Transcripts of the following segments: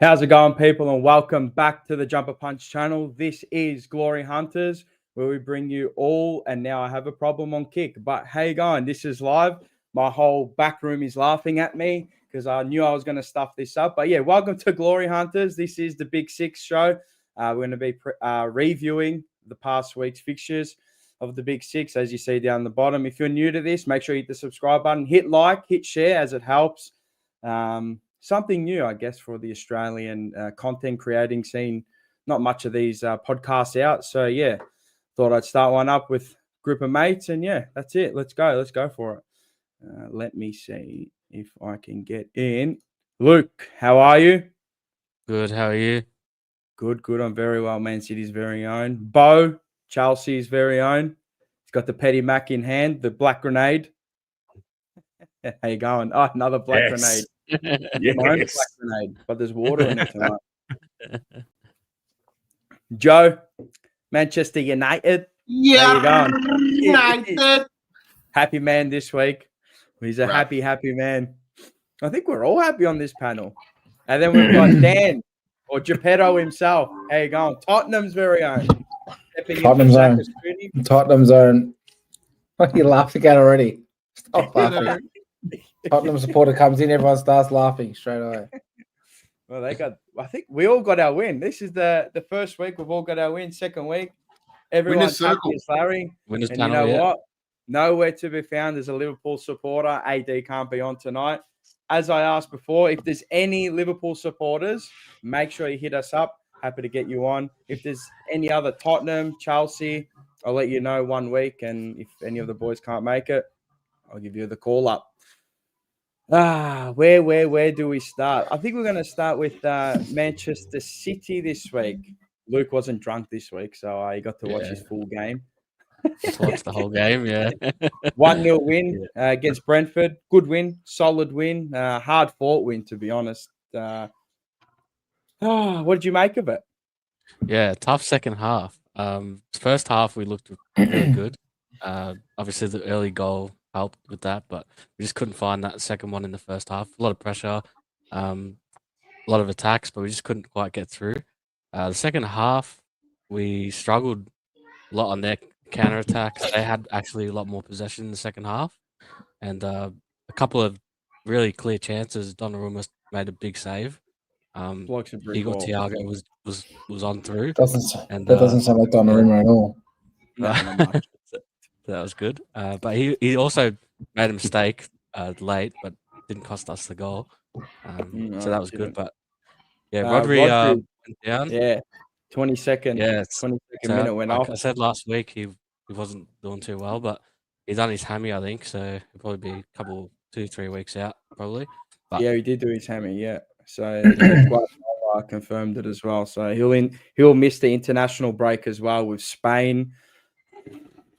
How's it going, people, and welcome back to the Jumper Punch channel. This is Glory Hunters, where we bring you all, and now I have a problem on kick. But how you going? This is live. My whole back room is laughing at me because I knew I was going to stuff this up. But yeah, welcome to Glory Hunters. This is the Big Six show. We're going to be reviewing the past week's fixtures of the Big Six, as you see down the bottom. If you're new to this, make sure you hit the subscribe button, hit like, hit share, as it helps. Something new, I guess, for the Australian content creating scene. Not much of these podcasts out. So, yeah, thought I'd start one up with a group of mates. And, yeah, that's it. Let's go. Let's go for it. Let me see if I can get in. Luke, how are you? Good. How are you? Good, good. I'm very well. Man City's very own. Bo, Chelsea's very own. He's got the Petty Mac in hand, the black grenade. How you going? Oh, another black grenade. Yes. My own black grenade, but there's water in it tonight. Joe, Manchester United. How you going? United. Happy man this week. He's a happy man. I think we're all happy on this panel. And then we've got Dan or Geppetto himself. How you going? Tottenham's very own. Tottenham's own. Tottenham's own. What are you laughing at already? Stop laughing. Tottenham supporter comes in, everyone starts laughing straight away. Well, I think we all got our win. This is the first week we've all got our win. Second week, everyone's happy as Larry. Winners And panel, you know yeah. what? Nowhere to be found as a Liverpool supporter. AD can't be on tonight. As I asked before, if there's any Liverpool supporters, make sure you hit us up. Happy to get you on. If there's any other Tottenham, Chelsea, I'll let you know one week. And if any of the boys can't make it, I'll give you the call up. Where do we start? I think we're going to start with Manchester City this week. Luke wasn't drunk this week, so he got to watch his full game. Just watch the whole game, yeah. 1-0 win against Brentford. Good win, solid win, hard-fought win, to be honest. What did you make of it? Yeah, tough second half. First half, we looked really good. Obviously, the early goal helped with that, but we just couldn't find that second one in the first half. A lot of pressure, a lot of attacks, but we just couldn't quite get through. The second half, we struggled a lot on their counter attacks. They had actually a lot more possession in the second half, and a couple of really clear chances. Donnarumma made a big save. Igor Thiago was on through. That doesn't sound like Donnarumma at all. No, not much. That was good. But he also made a mistake late, but didn't cost us the goal. So that was good. But yeah, Rodri went down. Yeah, 22nd. Yeah, 22nd minute went off. I said last week he wasn't doing too well, but he done his hammy, I think. So he'll probably be a couple, 2-3 weeks out, probably. But yeah, he did do his hammy. Yeah, so confirmed it as well. So he'll miss the international break as well with Spain.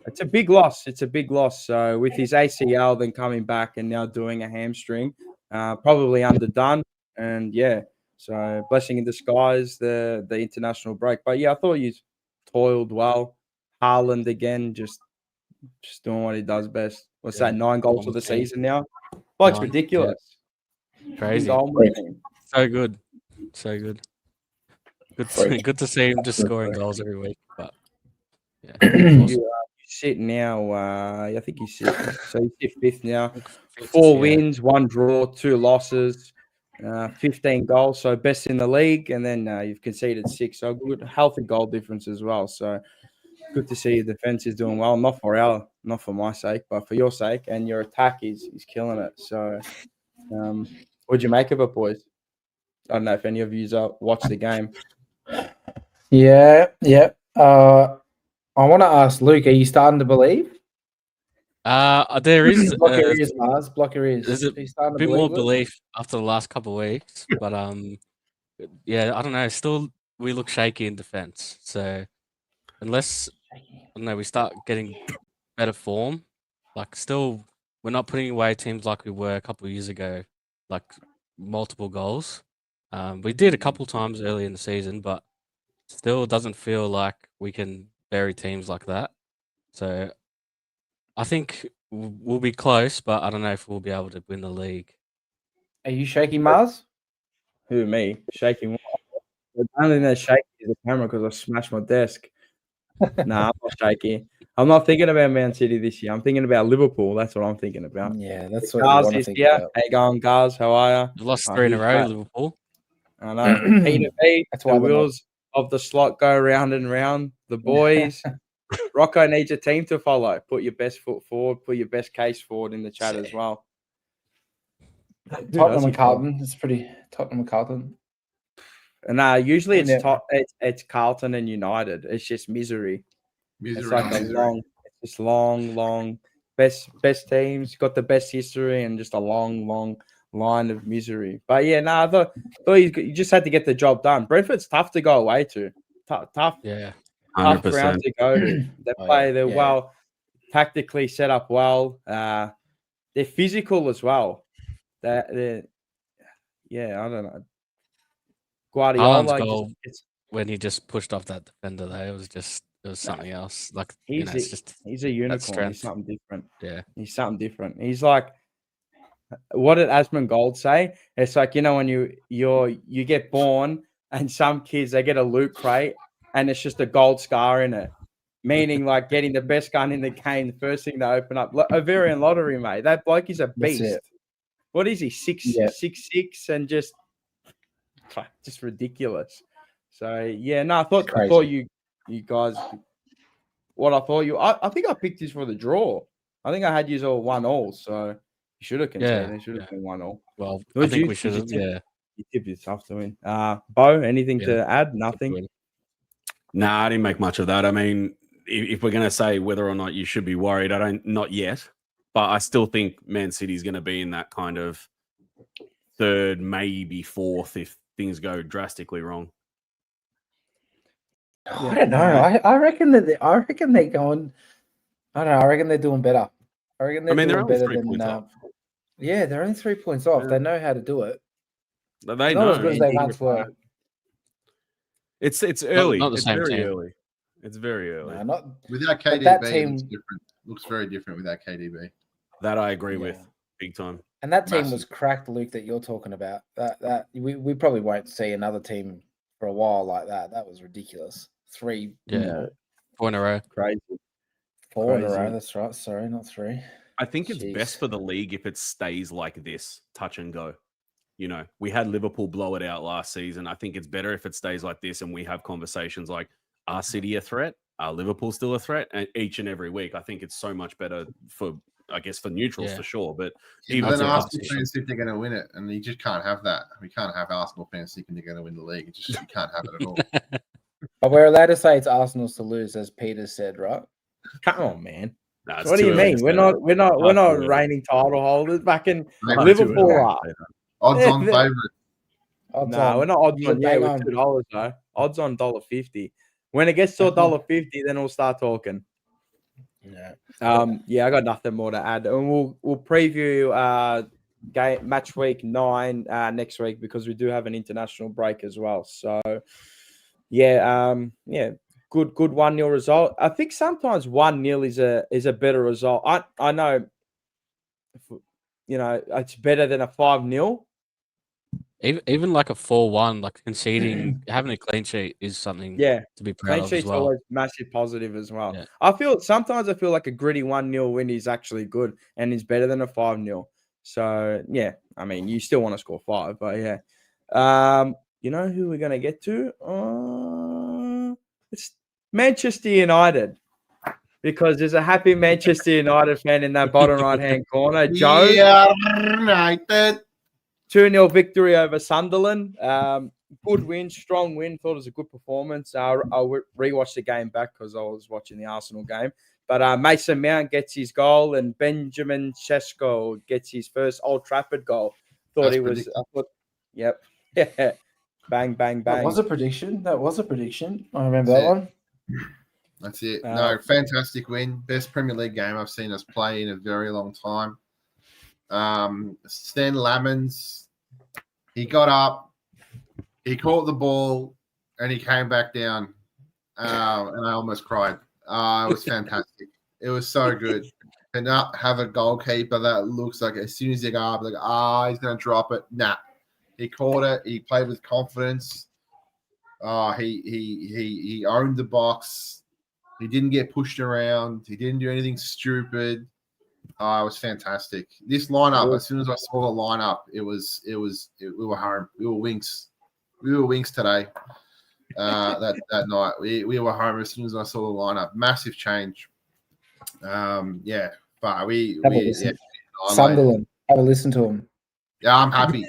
It's a big loss. It's a big loss. So with his ACL then coming back and now doing a hamstring, probably underdone. And yeah, so blessing in disguise, the international break. But yeah, I thought he's toiled well. Haaland again, just doing what he does best. What's that? 9 goals for the season now. Like ridiculous. Yeah. Crazy. So good. So good. Good to see him just scoring goals every week. But yeah. Awesome. Sit now. I think he's sixth. So he's fifth now. 4 wins, 1 draw, 2 losses, 15 goals. So best in the league. And then you've conceded 6. So good, healthy goal difference as well. So good to see your defense is doing well. Not for my sake, but for your sake. And your attack is killing it. So what'd you make of it, boys? I don't know if any of you watched the game. Yeah. I want to ask Luke, are you starting to believe? There is Block your ears, Mars. Block your ears. There's a bit more belief after the last couple of weeks, but yeah, I don't know. Still, we look shaky in defense. So unless we start getting better form, like still, we're not putting away teams like we were a couple of years ago, like multiple goals. We did a couple times early in the season, but still doesn't feel like we can bury teams like that. So I think we'll be close, but I don't know if we'll be able to win the league. Are you shaking, Mars? Who, me? Shaking. The only thing that's shaky is the camera because I smashed my desk. Nah, I'm not shaky. I'm not thinking about Man City this year. I'm thinking about Liverpool. That's what I'm thinking about. Yeah, that's what you Gars want to is think here. about. How you going, Gars? How are We've lost you? 3 in a Who's row, that? Liverpool. I know. Peter B, That's the why they're not- wheels of the slot go round and round. The boys. Rocco needs a team to follow. Put your best foot forward. Put your best case forward in the chat as well. Tottenham and Carlton. It's pretty Tottenham and Carlton. And usually Yeah. it's Carlton and United. It's just misery. It's like it's long best teams, got the best history and just a long line of misery. But yeah, I thought you just had to get the job done. Brentford's tough to go away to. Tough. Yeah. 100%. 100%. Tough round to go to. They're well tactically set up well. They're physical as well. They're I don't know. Haaland's Guardiola goal when he just pushed off that defender there, it was something else. Like he's a unicorn. He's something different. Yeah. He's something different. He's like, what did Asmongold say? It's like, when you get born and some kids they get a loot crate and it's just a gold scar in it. Meaning like getting the best gun in the game, the first thing to open up. Ovarian lottery, mate. That bloke is a beast. What is he? 6'6" and just ridiculous. So I thought you guys. What I thought I think I picked this for the draw. I think I had you all 1-1. So you should have conceded. It should have been 1-1. Well, I think we should have. Yeah, you tipped it tough to win. Bo, anything to add? Nothing. Nah, I didn't make much of that. I mean, if we're going to say whether or not you should be worried, not yet. But I still think Man City is going to be in that kind of third, maybe fourth, if things go drastically wrong. I don't know. I reckon they're going. I don't know. I reckon they're doing better. I reckon they're doing better than. Yeah, they're only 3 points off. Yeah. They know how to do it. They not as good as they once were. It's early. Not the same very team. early. It's very early. No, without KDB, that team it's different. Looks very different without KDB. That I agree with, big time. And that team was cracked, Luke, that you're talking about. That we probably won't see another team for a while like that. That was ridiculous. 3, 4 in a row. Crazy. 4 in a row. That's right. Sorry, not 3. I think it's best for the league if it stays like this, touch and go. We had Liverpool blow it out last season. I think it's better if it stays like this and we have conversations like, are City a threat? Are Liverpool still a threat? And each and every week, I think it's so much better for neutrals for sure. But even then Arsenal fans think they're going to win it, and you just can't have that. We can't have Arsenal fans thinking they're going to win the league. You can't have it at all. But we're allowed to say it's Arsenal's to lose, as Peter said, right? Come on, man. No, what do you mean? We're not reigning title holders. Back in Liverpool are. Odds-on favourite. No, we're not odds-on. Yeah, we're $2 though. Odds-on $1.50. When it gets to $1.50, then we'll start talking. Yeah. I got nothing more to add, and we'll preview match week 9 next week because we do have an international break as well. So good 1-0 result. I think sometimes 1-0 is a better result. I know, it's better than a 5-0. Even like a 4-1, like conceding, having a clean sheet is something to be proud of as well. Always massive positive as well. Yeah. I feel like a gritty 1-0 win is actually good and is better than a 5-0. So I mean, you still want to score 5, but you know who we're gonna get to? It's Manchester United. Because there's a happy Manchester United fan in that bottom right-hand corner. Joe. United. 2-0 victory over Sunderland. Good win, strong win. Thought it was a good performance. I rewatched the game back because I was watching the Arsenal game. But Mason Mount gets his goal and Benjamin Sesko gets his first Old Trafford goal. Yep. Yeah. Bang, bang, bang. That was a prediction. I remember that one. That's it. No, fantastic win. Best Premier League game I've seen us play in a very long time. Stan Lamens, he got up, he caught the ball, and he came back down. And I almost cried. It was fantastic. It was so good. And not have a goalkeeper that looks like as soon as you go up, like, he's going to drop it. Nah. He caught it. He played with confidence. He owned the box. He didn't get pushed around. He didn't do anything stupid. It was fantastic. This lineup, as soon as I saw the lineup, we were home. We were Winks. We were Winks today. That night, we were home as soon as I saw the lineup. Massive change. But Sunderland. Have a listen to him. Yeah, I'm happy.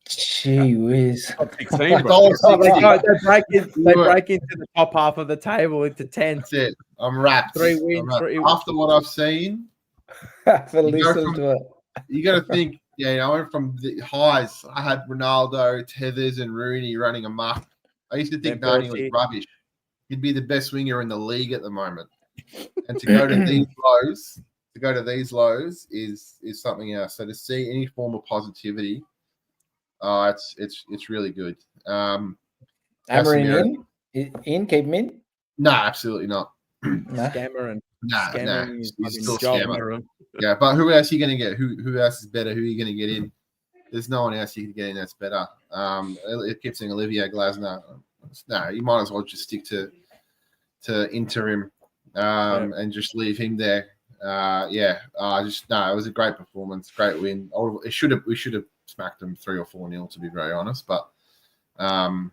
Gee whiz. They break into the top half of the table into 10. That's it. I'm wrapped. 3 wins. After what I've seen, Listen to it. You got to think, I went from the highs. I had Ronaldo, Tethers, and Rooney running amok. I used to think Nani was rubbish. He'd be the best winger in the league at the moment. And to go to these lows, is something else. So to see any form of positivity, it's really good. Amarin in? Keep him in? No, absolutely not. Scammerin. No. He's still Scammer. Yeah, but who else are you going to get? Who else is better? Who are you going to get in? There's no one else you can get in that's better. It keeps saying Olivier Glasner. No, you might as well just stick to interim and just leave him there. It was a great performance, great win. We should have smacked them 3 or 4-0 to be very honest, but Cunha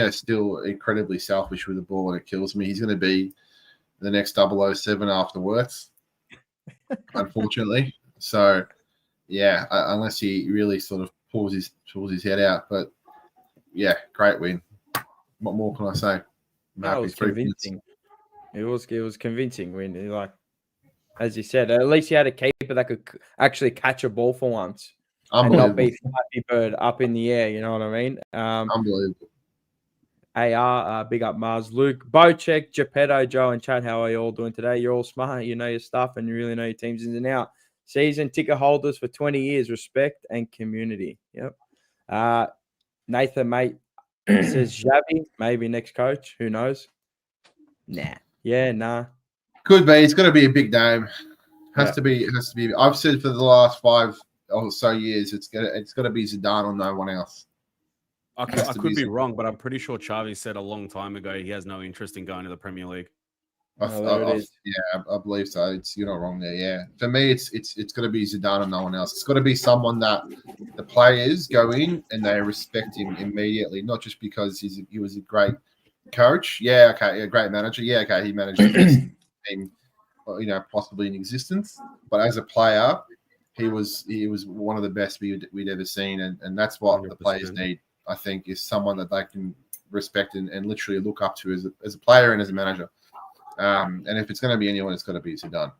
is still incredibly selfish with the ball and it kills me. He's going to be the next 007 afterwards, unfortunately. So unless he really sort of pulls his head out, but great win. What more can I say? That was convincing. It was convincing win. Like as you said, at least he had a keeper that could actually catch a ball for once and not be Flappy Bird up in the air. You know what I mean? Unbelievable. AR, big up Mars, Luke, Bocek, Geppetto, Joe, and Chad. How are you all doing today? You're all smart. You know your stuff, and you really know your teams in and out. Season ticket holders for 20 years. Respect and community. Yep. Nathan, mate, says Xavi, maybe next coach. Who knows? Nah. Yeah, nah. Could be. It's got to be a big name. Has to be. I've said for the last 5 or so years, it's got to be Zidane or no one else. I could be wrong, but I'm pretty sure Xavi said a long time ago he has no interest in going to the Premier League. I believe so. You're not wrong there. Yeah, for me, it's got to be Zidane and no one else. It's got to be someone that the players go in and they respect him immediately, not just because he was a great coach. Yeah, okay, a great manager. Yeah, okay, he managed the best team, possibly in existence. But as a player, he was one of the best we'd ever seen, and that's what 100%. The players need. I think is someone that they can respect and literally look up to as a player and as a manager. And if it's going to be anyone, it's got to be Zidane.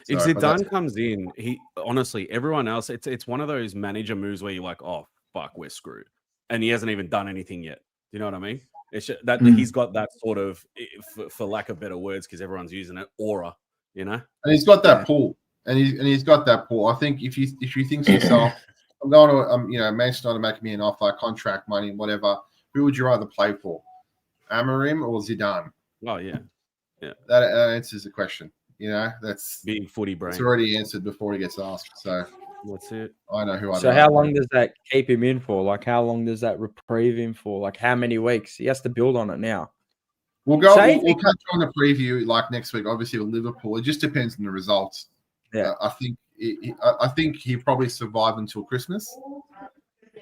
If Zidane comes in, he honestly, everyone else, it's one of those manager moves where you're like, oh fuck, we're screwed, and he hasn't even done anything yet. Do you know what I mean? It's just that he's got that sort of, for lack of better words, because everyone's using it, aura, And he's got that pull, and he's got that pull. I think if you think to yourself, I'm going to Manchester United making me an offer, contract money, whatever. Who would you rather play for, Amarim or Zidane? Oh yeah. That answers the question. That's being footy brain. It's already answered before he gets asked. So that's it. I know who I. So how long does that keep him in for? Like how long does that reprieve him for? Like how many weeks? He has to build on it now. We'll catch on the preview like next week. Obviously with Liverpool, it just depends on the results. Yeah, I think he probably survive until Christmas.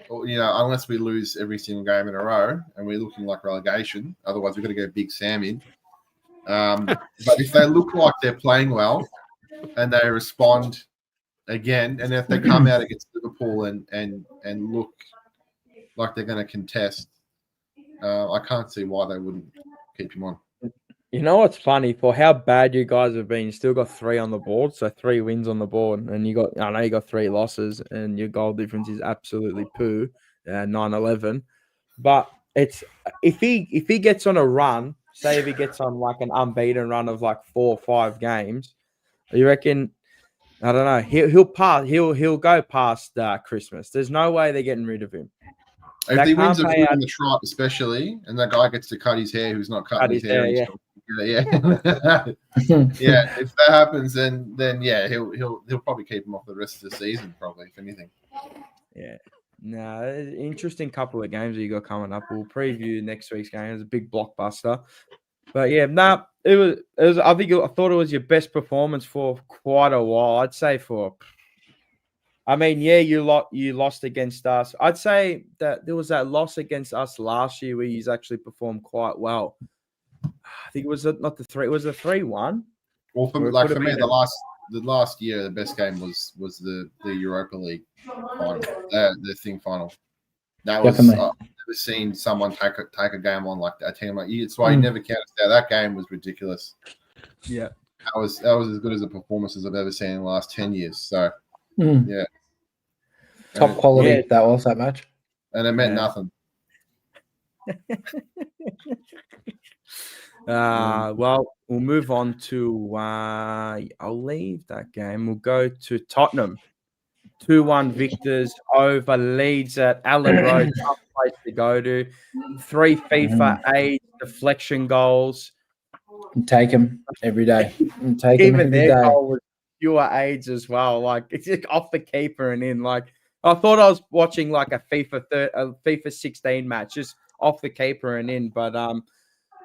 Or, unless we lose every single game in a row and we're looking like relegation. Otherwise, we've got to go Big Sam in. But if they look like they're playing well and they respond again, and if they come out against Liverpool and look like they're going to contest, I can't see why they wouldn't keep him on. You know what's funny? For how bad you guys have been, you still got 3 on the board, so 3 wins on the board, and I know you got 3 losses, and your goal difference is absolutely poo, 9-11. But it's if he gets on a run, say if he gets on like an unbeaten run of like 4 or 5 games, you reckon? I don't know. He'll go past Christmas. There's no way they're getting rid of him. If he wins a win on the trot, especially, and that guy gets to cut his hair, who's not cutting his hair, yeah. If that happens, then he'll probably keep him off the rest of the season, probably if anything. Yeah. No, interesting couple of games that you got coming up. We'll preview next week's game. It's a big blockbuster. But yeah, it was. I thought it was your best performance for quite a while. I'd say you lost against us. I'd say that there was that loss against us last year where you actually performed quite well. I think it was not the 3. It was a 3-1. Well, for me, the last year, the best game was the Europa League final, the thing final. That was I've never seen someone take a game on like that. A team like you. It's why you never count us out. That game was ridiculous. Yeah, that was as good as a performance as I've ever seen in the last 10 years. So yeah, top quality. That was that match, and it meant nothing. Well, we'll move on to I'll leave that game. We'll go to Tottenham. 2-1 victors over Leeds at Allen Road. Tough place to go to. 3 FIFA 8 deflection goals. Take them every day. Take them every day. Goal was fewer aids as well. Like it's just off the keeper and in. Like I thought I was watching like a FIFA 16 match, just off the keeper and in. But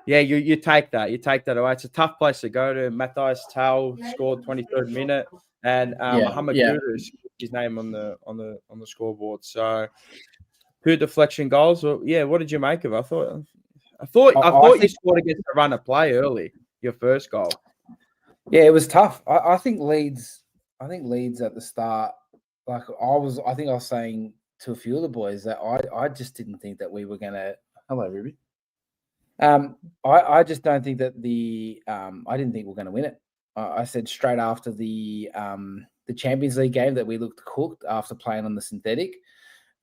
yeah, you take that. You take that away. It's a tough place to go to. Matthias Tal scored 23rd minute, and Mohamed Kudus, his name on the scoreboard. So 2 deflection goals. Well, yeah, what did you make of it? I thought you scored against a run of play early. Your first goal. Yeah, it was tough. I think Leeds at the start, like I think I was saying to a few of the boys that I just didn't think that we were gonna. Hello, Ruby. I just don't think that I didn't think we were going to win it. I said straight after the Champions League game that we looked cooked after playing on the synthetic,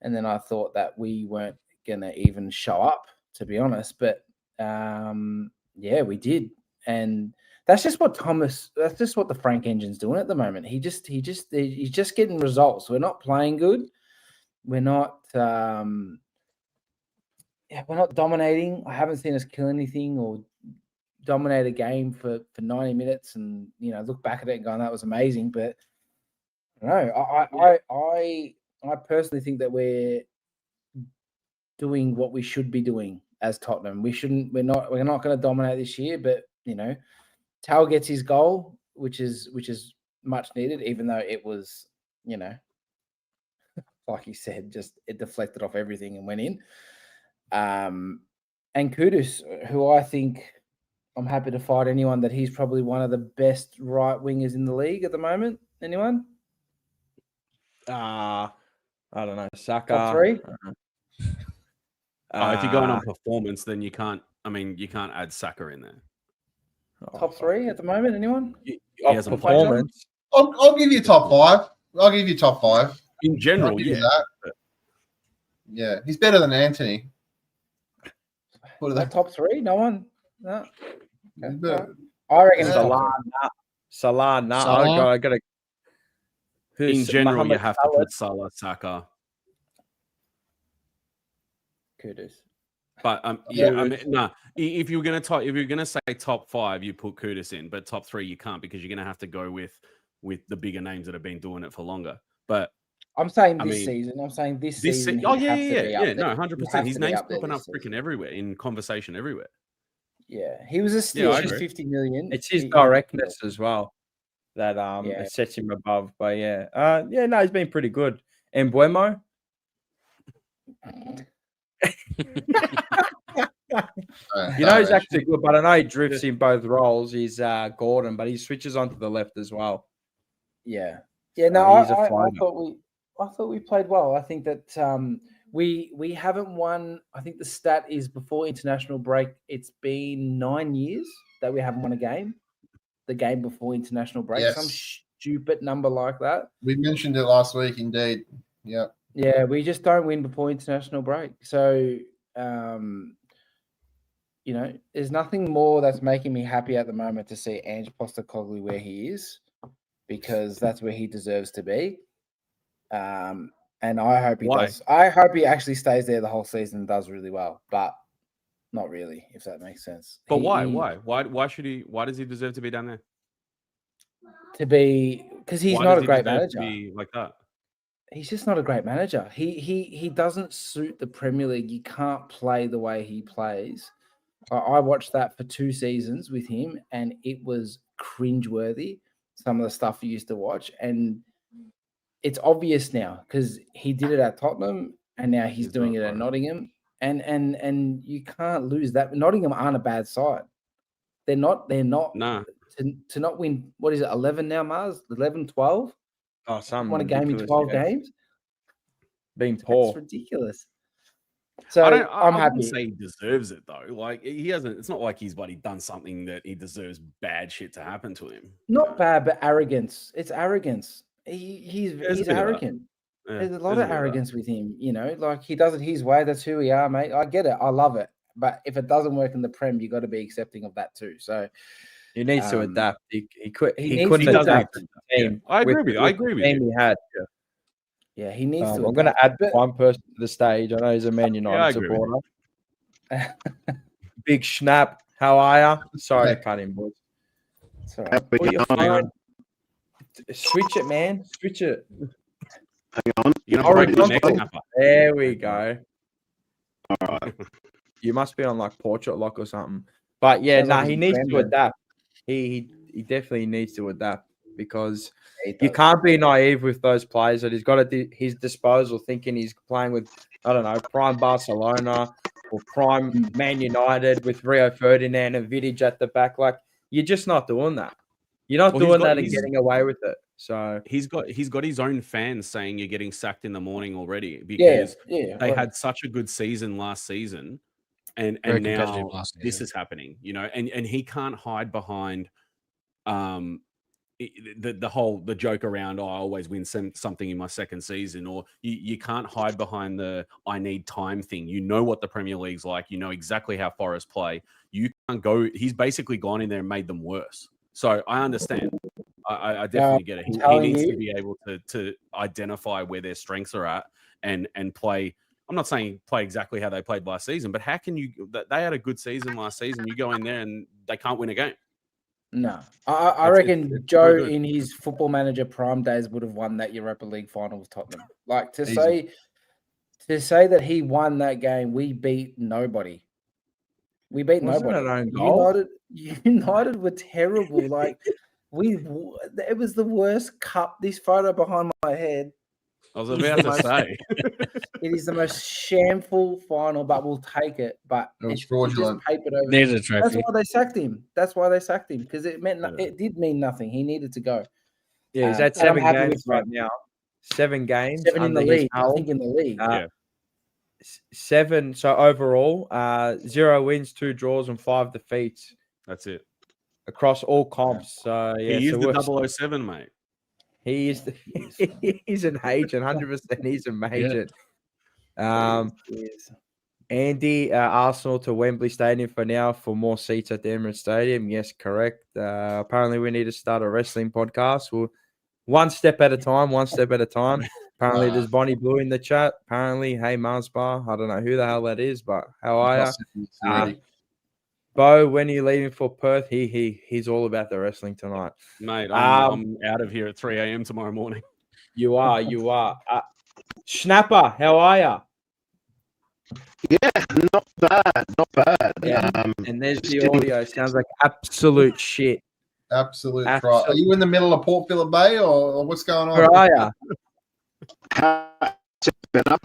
and then I thought that we weren't going to even show up, to be honest. But yeah, we did, and that's just what the Frank engine's doing at the moment. He's just getting results. We're not playing good. We're not. We're not dominating. I haven't seen us kill anything or dominate a game for 90 minutes and, look back at it and go, that was amazing. But no, I personally think that we're doing what we should be doing as Tottenham. We're not going to dominate this year, but, Tal gets his goal, which is much needed, even though it was, like you said, just it deflected off everything and went in. And Kudus, who I think I'm happy to fight anyone that he's probably one of the best right wingers in the league at the moment. Anyone? I don't know. Saka. Top 3? If you're going on performance, then you can't add Saka in there. Top 3 at the moment. Anyone? Performance. I'll give you top 5. I'll give you top 5 in general. Yeah, yeah, he's better than Anthony. Top 3? No one? No. Okay. I reckon Salah. I got to. In general, you have to put Salah, Saka, Kudus. But if you're gonna say top 5, you put Kudus in, but top 3 you can't because you're gonna have to go with the bigger names that have been doing it for longer. But I'm saying season. I'm saying this season. Oh yeah. No, 100%. His name's popping up freaking everywhere in conversation everywhere. Yeah, he was a steal. 50 million. It's his directness as well that sets him above. But no, he's been pretty good. And Buemo. He's actually good, but I know he drifts in both roles. He's Gordon, but he switches onto the left as well. Yeah. No, I thought we played well. I think that we haven't won. I think the stat is before international break. It's been 9 years that we haven't won a game. The game before international break, some stupid number like that. We mentioned it last week, indeed. Yeah. Yeah, we just don't win before international break. So, there's nothing more that's making me happy at the moment to see Ange Postecoglou where he is, because that's where he deserves to be. And I hope he does. I hope he actually stays there the whole season and does really well, but not really, if that makes sense. But why? Why should he? Why does he deserve to be down there? Because he's not a great manager. To be like that. he's just not a great manager. He doesn't suit the Premier League. You can't play the way he plays. I watched that for 2 seasons with him, and it was cringeworthy. Some of the stuff he used to watch, and it's obvious now because he did it at Tottenham, and now he's doing it at Nottingham, and you can't lose that. Nottingham aren't a bad side. They're not. Nah. To not win. What is it? 11 now, Mars? 11, 12? Oh, some Won a game in 12 games. Being poor. That's ridiculous. So I I'm wouldn't happy. say he deserves it though. Like he hasn't. It's not like he's done something that he deserves bad shit to happen to him. Not bad, but arrogance. It's arrogance. He's There's a bit of that. arrogant. Yeah, There's a lot there's of bit that. arrogance with him. You know, like he does it his way. That's who we are, mate. I get it. I love it. But if it doesn't work in the Prem, you got to be accepting of that too. So He needs to adapt. He needs couldn't to adapt adapt. to the team. I agree with you. I agree with team you. he had. yeah, he needs to. I'm going to adapt. add But one person to the stage. I know he's a Man United I agree with supporter. Big Schnapp. How are you? Sorry to cut him, boys. it's all right. Put your phone. Switch it, man. Switch it. You're gonna Already break the on neck top. snapper. There we go. All right. You must be on like portrait lock or something. But yeah, Sounds like he he's needs to trembling. adapt. He definitely needs to adapt because He you does. can't be naive with those players that he's got at his disposal, thinking he's playing with, I don't know, prime Barcelona or prime Man United with Rio Ferdinand and Vidic at the back. Like, you're just not doing that. You're not Well, he's doing got- that and he's- getting away with it. So He's got his own fans saying you're getting sacked in the morning already because Yeah. they well, had such a good season last season, and Very now competitive last this season. is happening. You know, and he can't hide behind the joke around, I always win something in my second season, or you can't hide behind the I need time thing. You know what the Premier League's like. You know exactly how Forest play. You can't go. He's basically gone in there and made them worse. So I understand. I definitely get it. He telling needs you- to be able to identify where their strengths are at and play. I'm not saying play exactly how they played last season, but how can you? They had a good season last season. You go in there and they can't win a game. No, I reckon it's Joe so good. in his Football Manager prime days would have won that Europa League final with Tottenham. Like to Easy. say that he won that game, we beat nobody. We beat Wasn't nobody. it an own goal? United were terrible. Like it was the worst cup. This photo behind my head. I was about to say. It is the most shameful final, but we'll take it. But It was it's fraudulent. just papered over. Needed a That's trophy. why they sacked him. That's why they sacked him because it meant Yeah. it did mean nothing. He needed to go. yeah, he's and at I'm 7 happy games with right that. now. 7 games 7 in under the his league. I belt. think in the league. Yeah. 7. So overall, 0 wins, 2 draws, and 5 defeats That's it. across all comps. So yeah, He is so the we're- 007, mate. He is. He's an agent, 100%. He's an agent. Yes. Andy, Arsenal to Wembley Stadium for now for more seats at the Emirates Stadium. Yes, correct. Apparently, we need to start a wrestling podcast. We'll one step at a time. One step at a time. Apparently, there's Bonnie Blue in the chat. Apparently, hey Mars Bar. I don't know who the hell that is, but how are you? Bo, when are you leaving for Perth? He's all about the wrestling tonight. Mate, I'm out of here at 3 a.m. tomorrow morning. You are. Schnapper, how are you? Yeah, not bad. Yeah. And there's the audio. Sounds like absolute shit. Absolute Absolute- try. Are you in the middle of Port Phillip Bay or what's going on? Where are you? Better.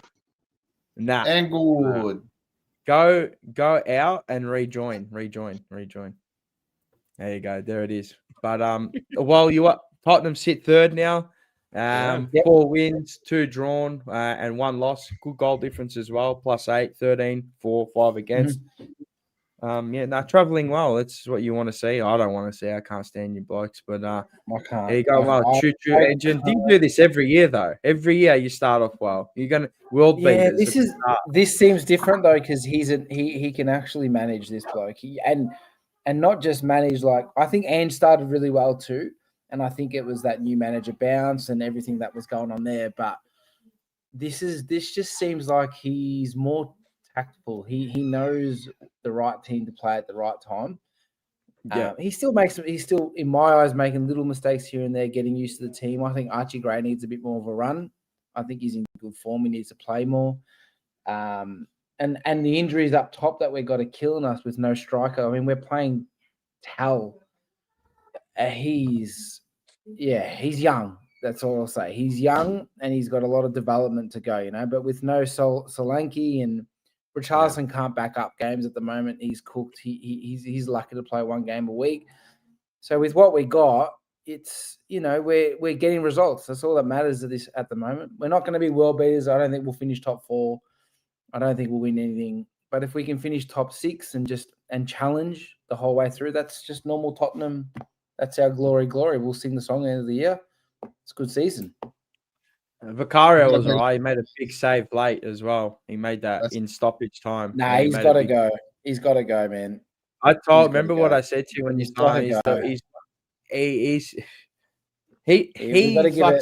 Nah. And good. Go out and rejoin. There you go. There it is. But well, Tottenham sit third now. Yep. 4 wins, 2 drawn, and 1 loss. Good goal difference as well. +8, 13, 4, 5 against. Traveling well. That's what you want to see. I don't want to see. I can't stand you blokes. But I can't. there you go. Well, choo engine. Do you do this every year though? Every year you start off well. You're gonna world Yeah, beaters. this seems different though because he can actually manage this bloke. And not just manage like I think Ange started really well too. And I think it was that new manager bounce and everything that was going on there. But this just seems like he's more tactful. He knows the right team to play at the right time. Yeah. He's still in my eyes making little mistakes here and there, getting used to the team. I think Archie Gray needs a bit more of a run. I think he's in good form. He needs to play more. And the injuries up top that we got are killing us with no striker. I mean, we're playing Tal. He's young. That's all I'll say. He's young and he's got a lot of development to go, but with no Solanke and Richarlison can't back up games at the moment. He's cooked. He's lucky to play one game a week. So with what we got, it's we're getting results. That's all that matters at the moment. We're not going to be world beaters. I don't think we'll finish top 4. I don't think we'll win anything. But if we can finish top 6 and challenge the whole way through, that's just normal Tottenham. That's our glory. We'll sing the song at the end of the year. It's a good season. Vicario was right. He made a big save late as well. He made that in stoppage time. Nah, he's got to go. He's got to go, man. Remember what I said to you when you started. He's like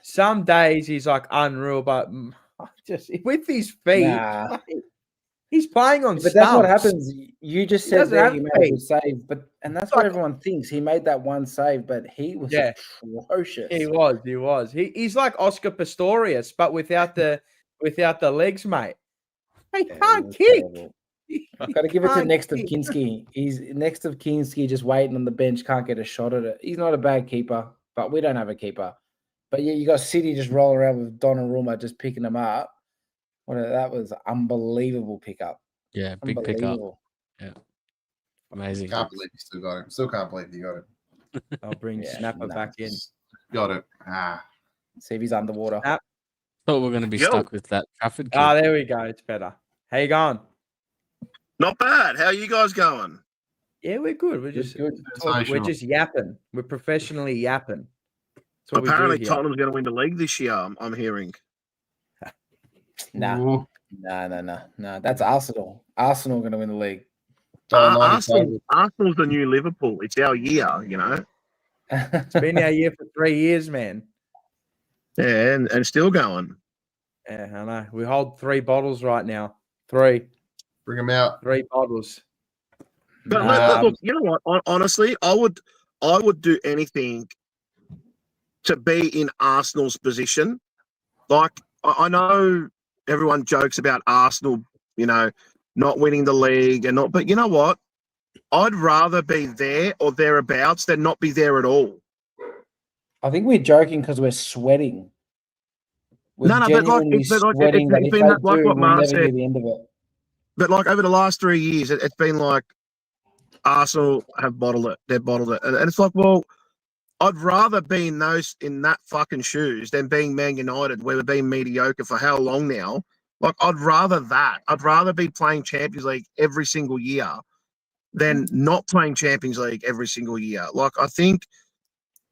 some days he's like unreal, but just with his feet, he's playing on. But that's what happens. You just said that he made a good save, and that's what everyone thinks. He made that one save, but he was atrocious. He was. He's like Oscar Pistorius, but without the legs, mate. He can't kick. I've got to give it to next of Kinski. He's next of Kinski, just waiting on the bench, can't get a shot at it. He's not a bad keeper, but we don't have a keeper. But yeah, you got City just rolling around with Donnarumma just picking them up. That was unbelievable pickup. Yeah, big pickup. Yeah, amazing. Can't believe you still got him. Still can't believe you got him. I'll bring Snapper back in. Got it. See if he's underwater. Thought we're going to be stuck with that Trafford kid. There we go. It's better. How you going? Not bad. How are you guys going? Yeah, we're good. We're just good. We're just yapping. We're professionally yapping. Apparently, Tottenham's going to win the league this year. I'm hearing. No. That's Arsenal. Arsenal going to win the league. Arsenal's the new Liverpool. It's our year, It's been our year for 3 years, man. Yeah, and still going. Yeah, I know. We hold 3 bottles right now. 3. Bring them out. 3 bottles. But look, you know what? Honestly, I would do anything to be in Arsenal's position. Like, I know everyone jokes about Arsenal, not winning the league but you know what? I'd rather be there or thereabouts than not be there at all. I think we're joking because we're sweating. It's been like what Mark said. The end of it. But like over the last 3 years, it's been like Arsenal have bottled it. They've bottled it, and it's like, well, I'd rather be in that fucking shoes than being Man United, where we've been mediocre for how long now. Like, I'd rather that. I'd rather be playing Champions League every single year than not playing Champions League every single year. Like, I think,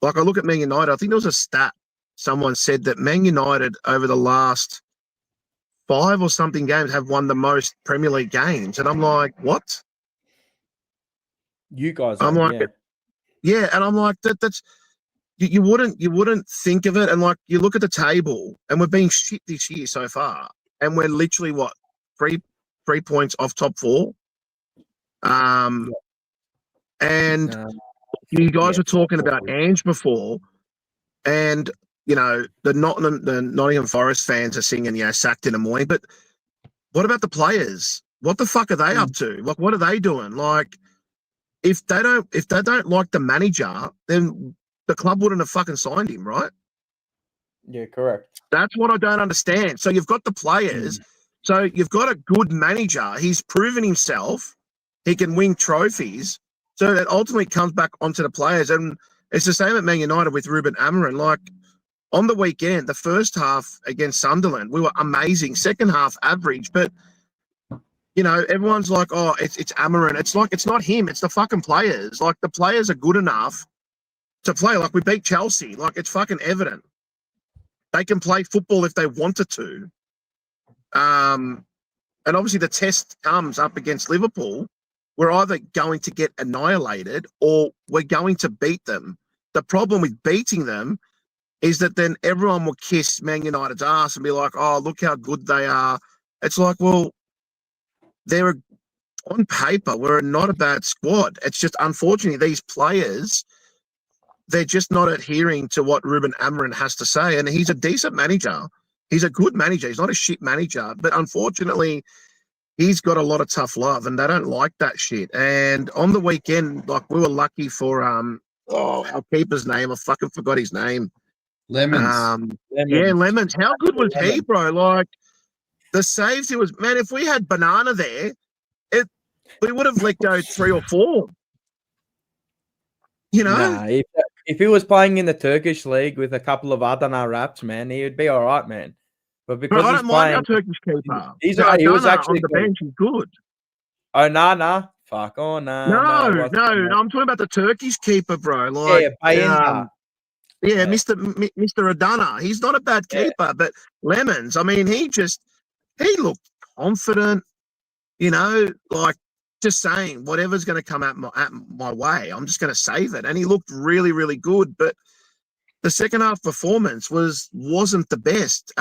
I look at Man United, I think there was a stat someone said that Man United over the last 5 or something games have won the most Premier League games. And I'm like, what? You guys I'm like, yeah, and I'm like, that's you wouldn't think of it. And like, you look at the table and we're being shit this year so far. And we're literally what, 3 points off top 4. And you guys were talking about Ange before, and the Nottingham Forest fans are singing, sacked in the morning. But what about the players? What the fuck are they up to? Like, what are they doing? Like, if they don't like the manager, then the club wouldn't have fucking signed him, right? Yeah, correct. That's what I don't understand. So you've got the players. So you've got a good manager. He's proven himself. He can win trophies. So that ultimately comes back onto the players. And it's the same at Man United with Ruben Amorim. Like, on the weekend, the first half against Sunderland, we were amazing. Second half, average. But, everyone's like, oh, it's Amorim. It's like, it's not him. It's the fucking players. Like, the players are good enough to play. Like, we beat Chelsea. Like, it's fucking evident. They can play football if they wanted to. And obviously the test comes up against Liverpool. We're either going to get annihilated or we're going to beat them. The problem with beating them is that then everyone will kiss Man United's ass and be like, oh, look how good they are. It's like, well, on paper, we're not a bad squad. It's just, unfortunately, these players, they're just not adhering to what Ruben Amorim has to say. And he's a decent manager. He's a good manager. He's not a shit manager. But unfortunately, he's got a lot of tough love, and they don't like that shit. And on the weekend, like, we were lucky for our keeper's name. I fucking forgot his name. Lemons. Yeah, Lemons. How good was he, bro? Like, the saves he was, man, if we had Banana there, we would have let go 3 or 4. You know? Nah, if he was playing in the Turkish league with a couple of Adana raps, man, he would be all right, man. But because I he's don't mind our playing, Turkish keeper. he was Adana actually on the bench. He's good. Oh, nah. Fuck, oh, nah. No, I'm talking about the Turkish keeper, bro. Like, Bayenda. yeah, Mr. Adana. He's not a bad keeper, but Lemons, I mean, he looked confident, you know, like, just saying whatever's going to come at my way, I'm just going to save it. And he looked really, really good. But the second half performance wasn't the best.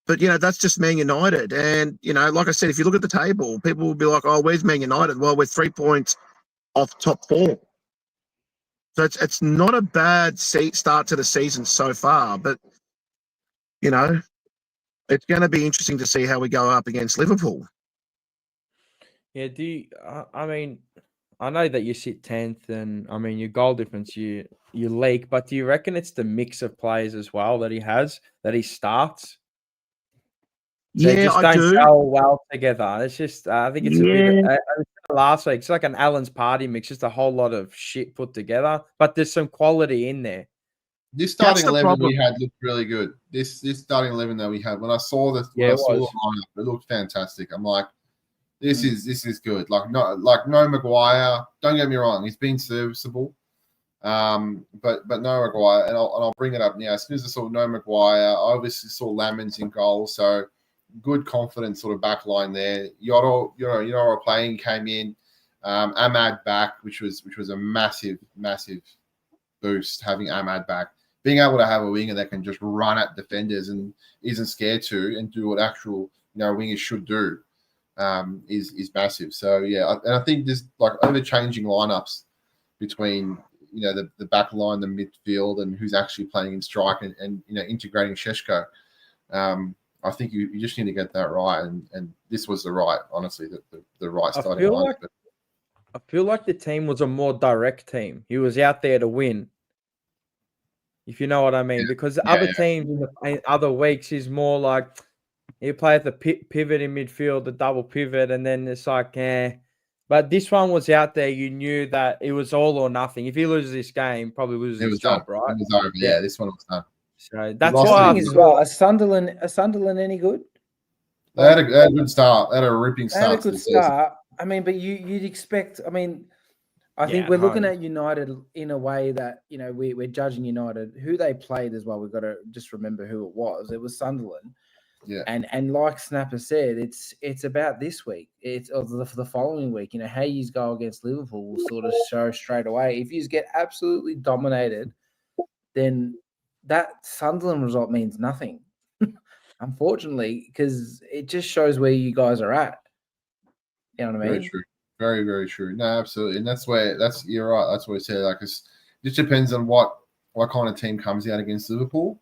But, you know, that's just Man United. And, you know, like I said, if you look at the table, people will be like, oh, where's Man United? Well, we're 3 points off top 4. So it's not a bad start to the season so far. But, you know, it's going to be interesting to see how we go up against Liverpool. Yeah, I mean, I know that you sit 10th and, I mean, your goal difference, you leak, but do you reckon it's the mix of players as well that he starts? They just I don't do. gel well together. It's just, I think it's a bit, last week, it's like an Allen's party mix, just a whole lot of shit put together, but there's some quality in there. This starting 11 we had looked really good. This starting 11 that we had, when I saw the lineup, it looked fantastic. I'm like, this is good. Like no Maguire. Don't get me wrong, he's been serviceable, but no Maguire. And I'll bring it up now. As soon as I saw no Maguire, I obviously saw Lamens in goal. So good, confident sort of back line there. Yoro playing came in. Ahmad back, which was a massive boost having Ahmad back. Being able to have a winger that can just run at defenders and isn't scared to and do what actual wingers should do. Is massive. So yeah, and I think there's like over-changing lineups between the back line, the midfield, and who's actually playing in strike, and integrating Šeško. I think you just need to get that right, and this was the right starting line. I feel like the team was a more direct team. He was out there to win, if you know what I mean. Because other teams in other weeks is more like, you play at the pivot in midfield, the double pivot, and then it's like, But this one was out there. You knew that it was all or nothing. If he loses this game, probably loses his job, right? It was over. Yeah, this one was done. So that's why. As well, are Sunderland any good? They had a good start. They had a ripping start. They had a good start. I mean, but you'd expect. I mean, I think we're looking at United in a way that we're judging United. Who they played as well. We've got to just remember who it was. It was Sunderland. Yeah, and like Snapper said, it's about this week. It's the following week. How you go against Liverpool will sort of show straight away. If you get absolutely dominated, then that Sunderland result means nothing, unfortunately, because it just shows where you guys are at. You know what I mean? Very true. Very, very true. No, absolutely, and you're right. That's what I said. Like, it just depends on what kind of team comes out against Liverpool.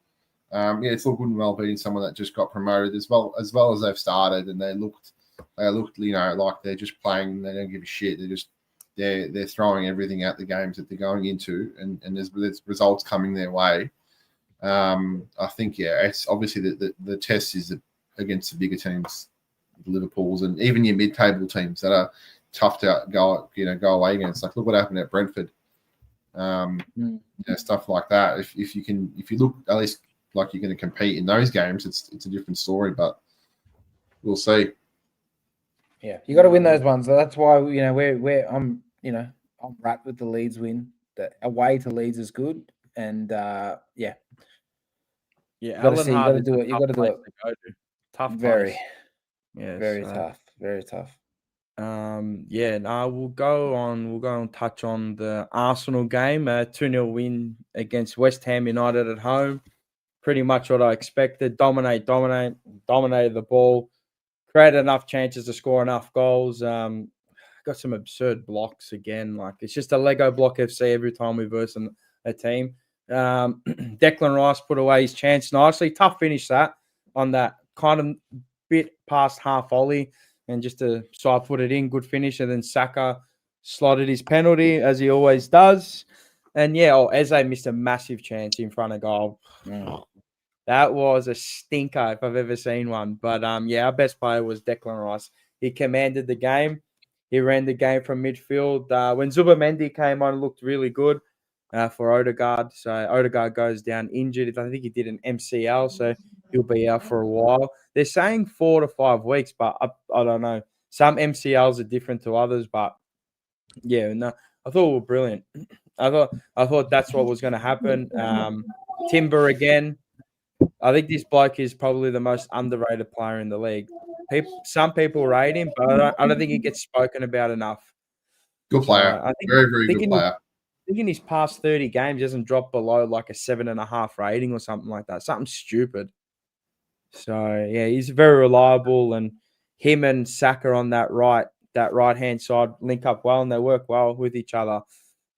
It's all good and well beating someone that just got promoted as well as they've started, and they looked like they're just playing. They don't give a shit. They're throwing everything at the games that they're going into, and there's results coming their way. I think it's obviously the test is against the bigger teams, the Liverpools, and even your mid-table teams that are tough to go away against. Like, look what happened at Brentford. Stuff like that. If you look at least like you're going to compete in those games, it's a different story, but we'll see. Yeah, you got to win those ones. So that's why I'm right with the Leeds win. The away to Leeds is good, and you got to do it. You got to do it. Tough, very, very tough, very tough. We'll go on touch on the Arsenal game. 2-0 win against West Ham United at home. Pretty much what I expected. Dominated the ball, created enough chances to score enough goals. got some absurd blocks again. Like it's just a Lego block FC every time we verse a team. Declan Rice put away his chance nicely. Tough finish that on that kind of bit past half volley and just to side foot it in. Good finish. And then Saka slotted his penalty as he always does. And yeah, Eze missed a massive chance in front of goal. That was a stinker if I've ever seen one. But yeah, our best player was Declan Rice. He commanded the game. He ran the game from midfield. When Zubamendi came on, it looked really good for Odegaard. So Odegaard goes down injured. I think he did an MCL, so he'll be out for a while. They're saying 4 to 5 weeks, but I don't know. Some MCLs are different to others, but yeah, no, I thought we were brilliant. I thought that's what was going to happen. Timber again. I think this bloke is probably the most underrated player in the league. Some people rate him, but I don't think he gets spoken about enough. Good player. I think, Very, very good player. I think in his past 30 games, he hasn't dropped below like a 7.5 rating or something like that. Something stupid. So yeah, he's very reliable, and him and Saka on that right hand side link up well, and they work well with each other.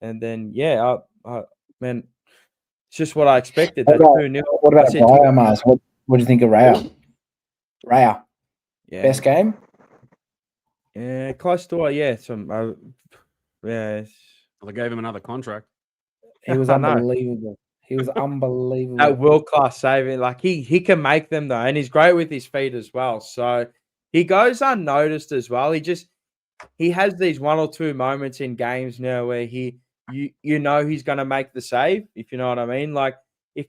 And then yeah, man, it's just what I expected. What about Raya, Mars? What do you think of Raya? Raya, yeah, best game. Yeah, close to it. Yeah, yeah. Well, they gave him another contract. He was I know. unbelievable. He was unbelievable. That world class saving, like he can make them though, and he's great with his feet as well. So he goes unnoticed as well. He has these 1 or 2 moments in games now where you know he's going to make the save, if you know what I mean. Like if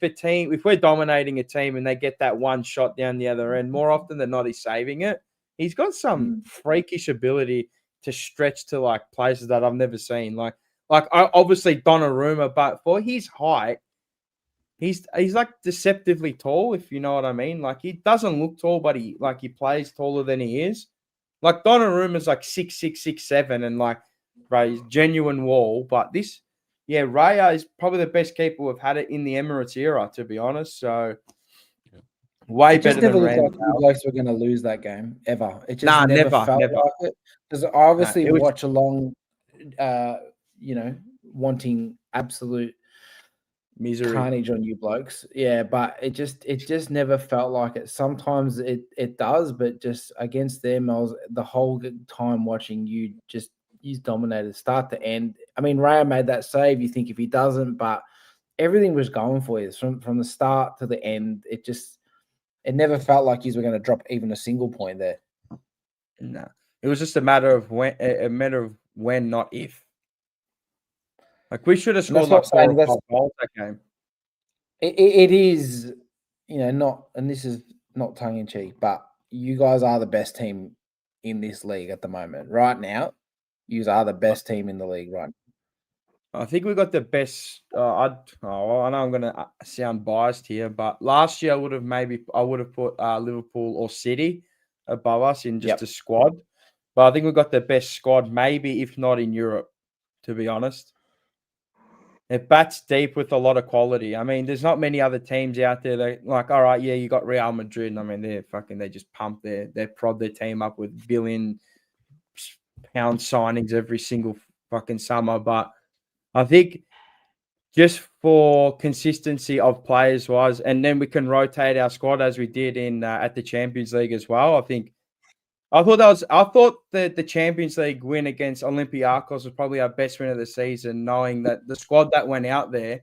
we're dominating a team and they get that one shot down the other end, more often than not, he's saving it. He's got some freakish ability to stretch to like places that I've never seen. Like obviously Donnarumma, but for his height, he's like deceptively tall, if you know what I mean. Like he doesn't look tall, but he plays taller than he is. Like Donnarumma's like 6'6", 6'7", and like Ray's genuine wall. But this, yeah, Raya is probably the best keeper we've had it in the Emirates era, to be honest. So way better than Randall. Like you guys were going to lose that game ever. It just never felt like it. Because I obviously watch along, wanting absolute misery, carnage on you blokes. Yeah, but it just never felt like it. Sometimes it does, but just against them, I was the whole time watching you dominated start to end. I mean, Raya made that save. You think if he doesn't, but everything was going for you from the start to the end. It never felt like you were going to drop even a single point there. No, it was just a matter of when, not if. Like we should have scored like 4 or 5 goals that game. It is, not, and this is not tongue in cheek, but you guys are the best team in this league at the moment. Right now, you are the best team in the league right now. I think we got the best. I know I'm going to sound biased here, but last year I would have put Liverpool or City above us in just a squad. But I think we got the best squad, maybe if not in Europe, to be honest. It bats deep with a lot of quality. I mean, there's not many other teams out there that like, all right, yeah, you got Real Madrid. I mean, they just pump they prod their team up with billion pound signings every single fucking summer. But I think just for consistency of players wise, and then we can rotate our squad as we did in at the Champions League as well. I thought that the Champions League win against Olympiacos was probably our best win of the season, knowing that the squad that went out there,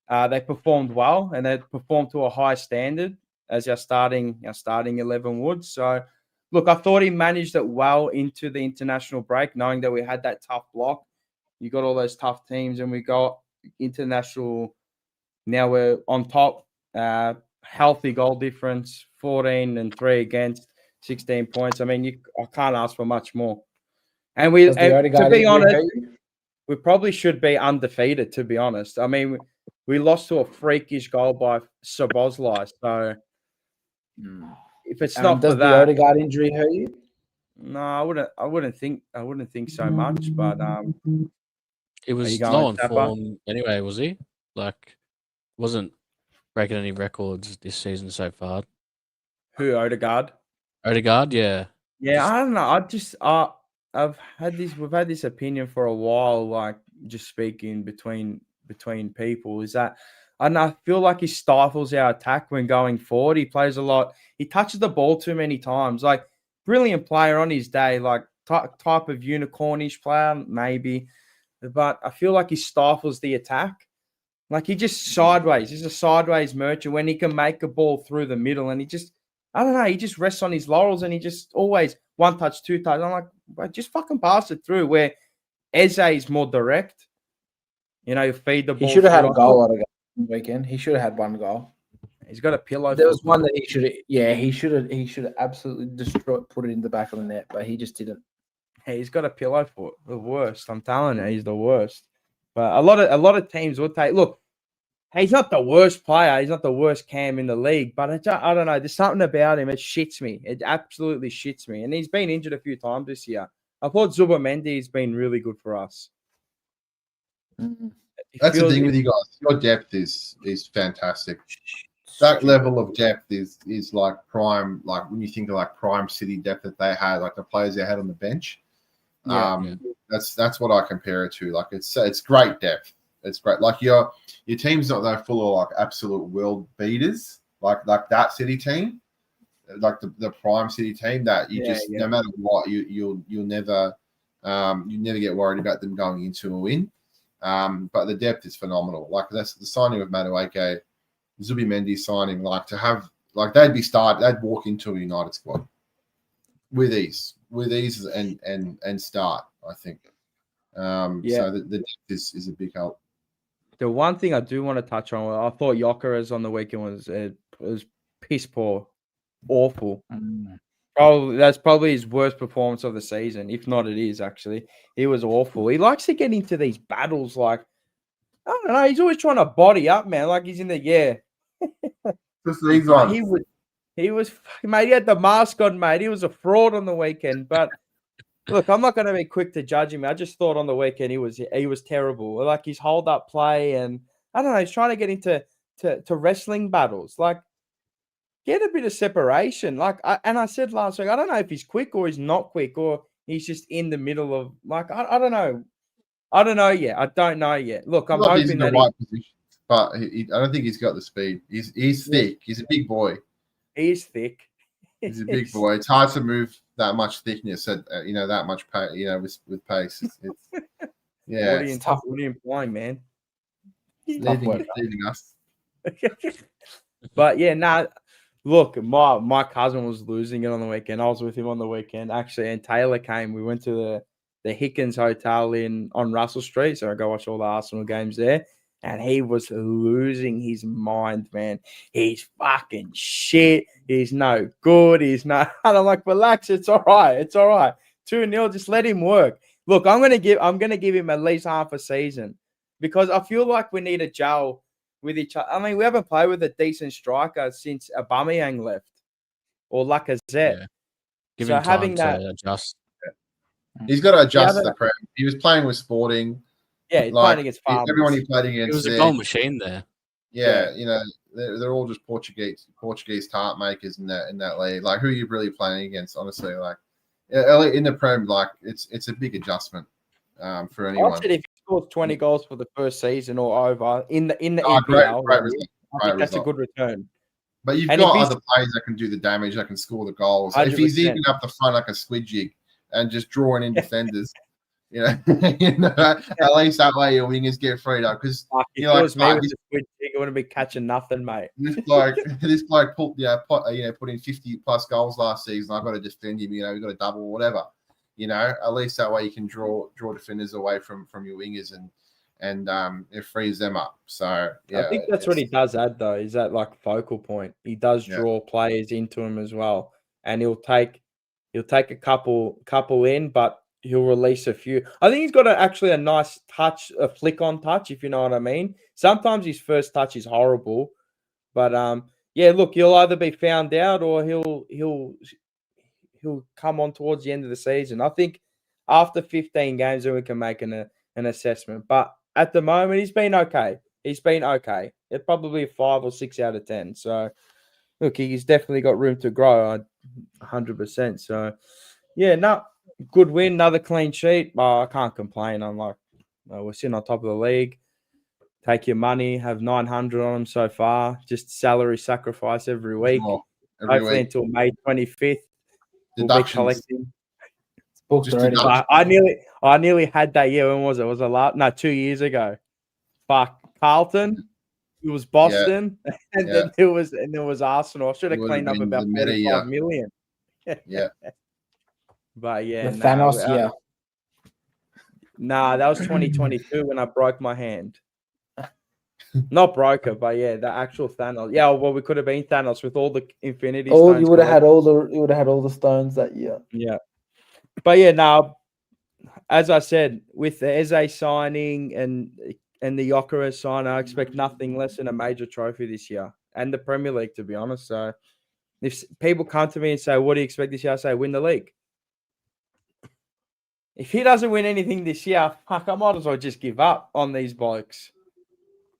they performed well and they performed to a high standard as our starting 11 would. So, look, I thought he managed it well into the international break, knowing that we had that tough block. You got all those tough teams, and we got international. Now we're on top. Healthy goal difference, 14-3 against. 16 points. I mean, I can't ask for much more. And to be honest, we probably should be undefeated, to be honest. I mean, we lost to a freakish goal by Szoboszlai. So if it's not does for that, the Odegaard injury hurt you? No, I wouldn't think so much. But he was low on form anyway, was he? Like, wasn't breaking any records this season so far. Who, Odegaard? Odegaard, yeah. Yeah, I don't know. we've had this opinion for a while, like just speaking between people, is that and I feel like he stifles our attack when going forward. He plays a lot. He touches the ball too many times. Like brilliant player on his day, like type of unicornish player, maybe. But I feel like he stifles the attack. Like he just sideways. He's a sideways merchant when he can make a ball through the middle, and I don't know. He just rests on his laurels, and he just always one touch, two touch. I'm like, but just fucking pass it through. Where Eze is more direct. You know, you feed the ball. He should have had a through. goal on the weekend. He should have had one goal. He's got a pillow. There was one that he should have. Yeah, he should have absolutely destroyed, put it in the back of the net, but he just didn't. Hey, he's got a pillow foot. The worst. I'm telling you, he's the worst. But a lot of teams would take. Look, he's not the worst player. He's not the worst cam in the league. But I don't know. There's something about him. It shits me. It absolutely shits me. And he's been injured a few times this year. I thought Zubimendi has been really good for us. That's the thing with you guys. Your depth is fantastic. That level of depth is like prime. Like when you think of like prime City depth that they had, like the players they had on the bench. That's what I compare it to. Like it's great depth. It's great. Like your team's not that full of like absolute world beaters like that City team, like the prime City team that you no matter what you'll never get worried about them going into a win. But the depth is phenomenal. Like that's the signing of MW8, Zubimendi signing. Like to have like they'd walk into a United squad with ease and start. I think. So the depth is a big help. The one thing I do want to touch on, I thought Gyökeres on the weekend was piss poor, awful. That's probably his worst performance of the season, if not it is actually. He was awful. He likes to get into these battles, like I don't know. He's always trying to body up, man. Like he's in the Just these ones. He was mate. He had the mask on, mate. He was a fraud on the weekend, but. Look, I'm not going to be quick to judge him. I just thought on the weekend he was terrible. Like his hold up play, and I don't know. He's trying to get into to wrestling battles. Like get a bit of separation. Like I said last week, I don't know if he's quick or he's not quick or he's just in the middle of like I don't know. I don't know yet. I don't know yet. Look, I'm hoping he's in the right position, but I don't think he's got the speed. He's thick. He's a big boy. He is thick. He's a big boy. It's hard to move that much thickness at that much pace. With pace, it's yeah. What are you implying, man? Leading us. But yeah, nah. Look, my cousin was losing it on the weekend. I was with him on the weekend actually, and Taylor came. We went to the Hickens Hotel on Russell Street, so I go watch all the Arsenal games there. And he was losing his mind, man. He's fucking shit. He's no good. He's not. And I'm like, relax. It's all right. It's all right. 2-0. Just let him work. Look, I'm gonna give him at least half a season because I feel like we need a gel with each other. I mean, we haven't played with a decent striker since Aubameyang left or Lacazette. Yeah. Give him time to adjust. He's got to adjust to the Prem. He was playing with Sporting. Yeah, he's playing against Farmers. Everyone he played against. It was a goal machine there. Yeah, they're all just Portuguese tart makers in that league. Like, who are you really playing against? Honestly, like in the Prem, like it's a big adjustment for anyone. I said if he scores 20 goals for the first season or over in the EPL, great result. I think that's a good return. But you've got other players that can do the damage, that can score the goals. 100%. If he's even up the front like a squid jig and just drawing in defenders. At least that way your wingers get freed up because it was me with the squid jig. I wouldn't be catching nothing, mate. This bloke put in 50 plus goals last season. I've got to defend him. We've got to double or whatever. At least that way you can draw defenders away from your wingers and it frees them up. So I think that's what he does add though. Is that like focal point? He does draw players into him as well, and he'll take a couple in, but he'll release a few. I think he's got actually a nice touch, a flick on touch, if you know what I mean. Sometimes his first touch is horrible, but look, he'll either be found out or he'll come on towards the end of the season. I think after 15 games, then we can make an assessment. But at the moment, he's been okay. It's probably a 5 or 6 out of 10. So look, he's definitely got room to grow, 100%. So good win, another clean sheet. I can't complain. I'm like, we're sitting on top of the league. Take your money, have 900 on them so far. Just salary sacrifice every week. Well, every Hopefully week. until May 25th, we'll be Deductions. collecting. Booked Just already. deduct- I nearly had that year. When was it? Was it last? No, 2 years ago. Fuck, Carlton. It was Boston, and Yeah. then there was Arsenal. I should have Would cleaned have up been about the meta 45 year. million. Yeah. But yeah, The Thanos year. Nah, that was 2022 when I broke my hand. Not broke it, but yeah, the actual Thanos. Yeah, well, we could have been Thanos with all the Infinity Stones. You would have had all the stones that year. Yeah, but yeah, now, as I said, with the Eze signing and the Jokeres sign, I expect nothing less than a major trophy this year and the Premier League, to be honest. So, if people come to me and say, "What do you expect this year?" I say, "Win the league." If he doesn't win anything this year, fuck, I might as well just give up on these blokes.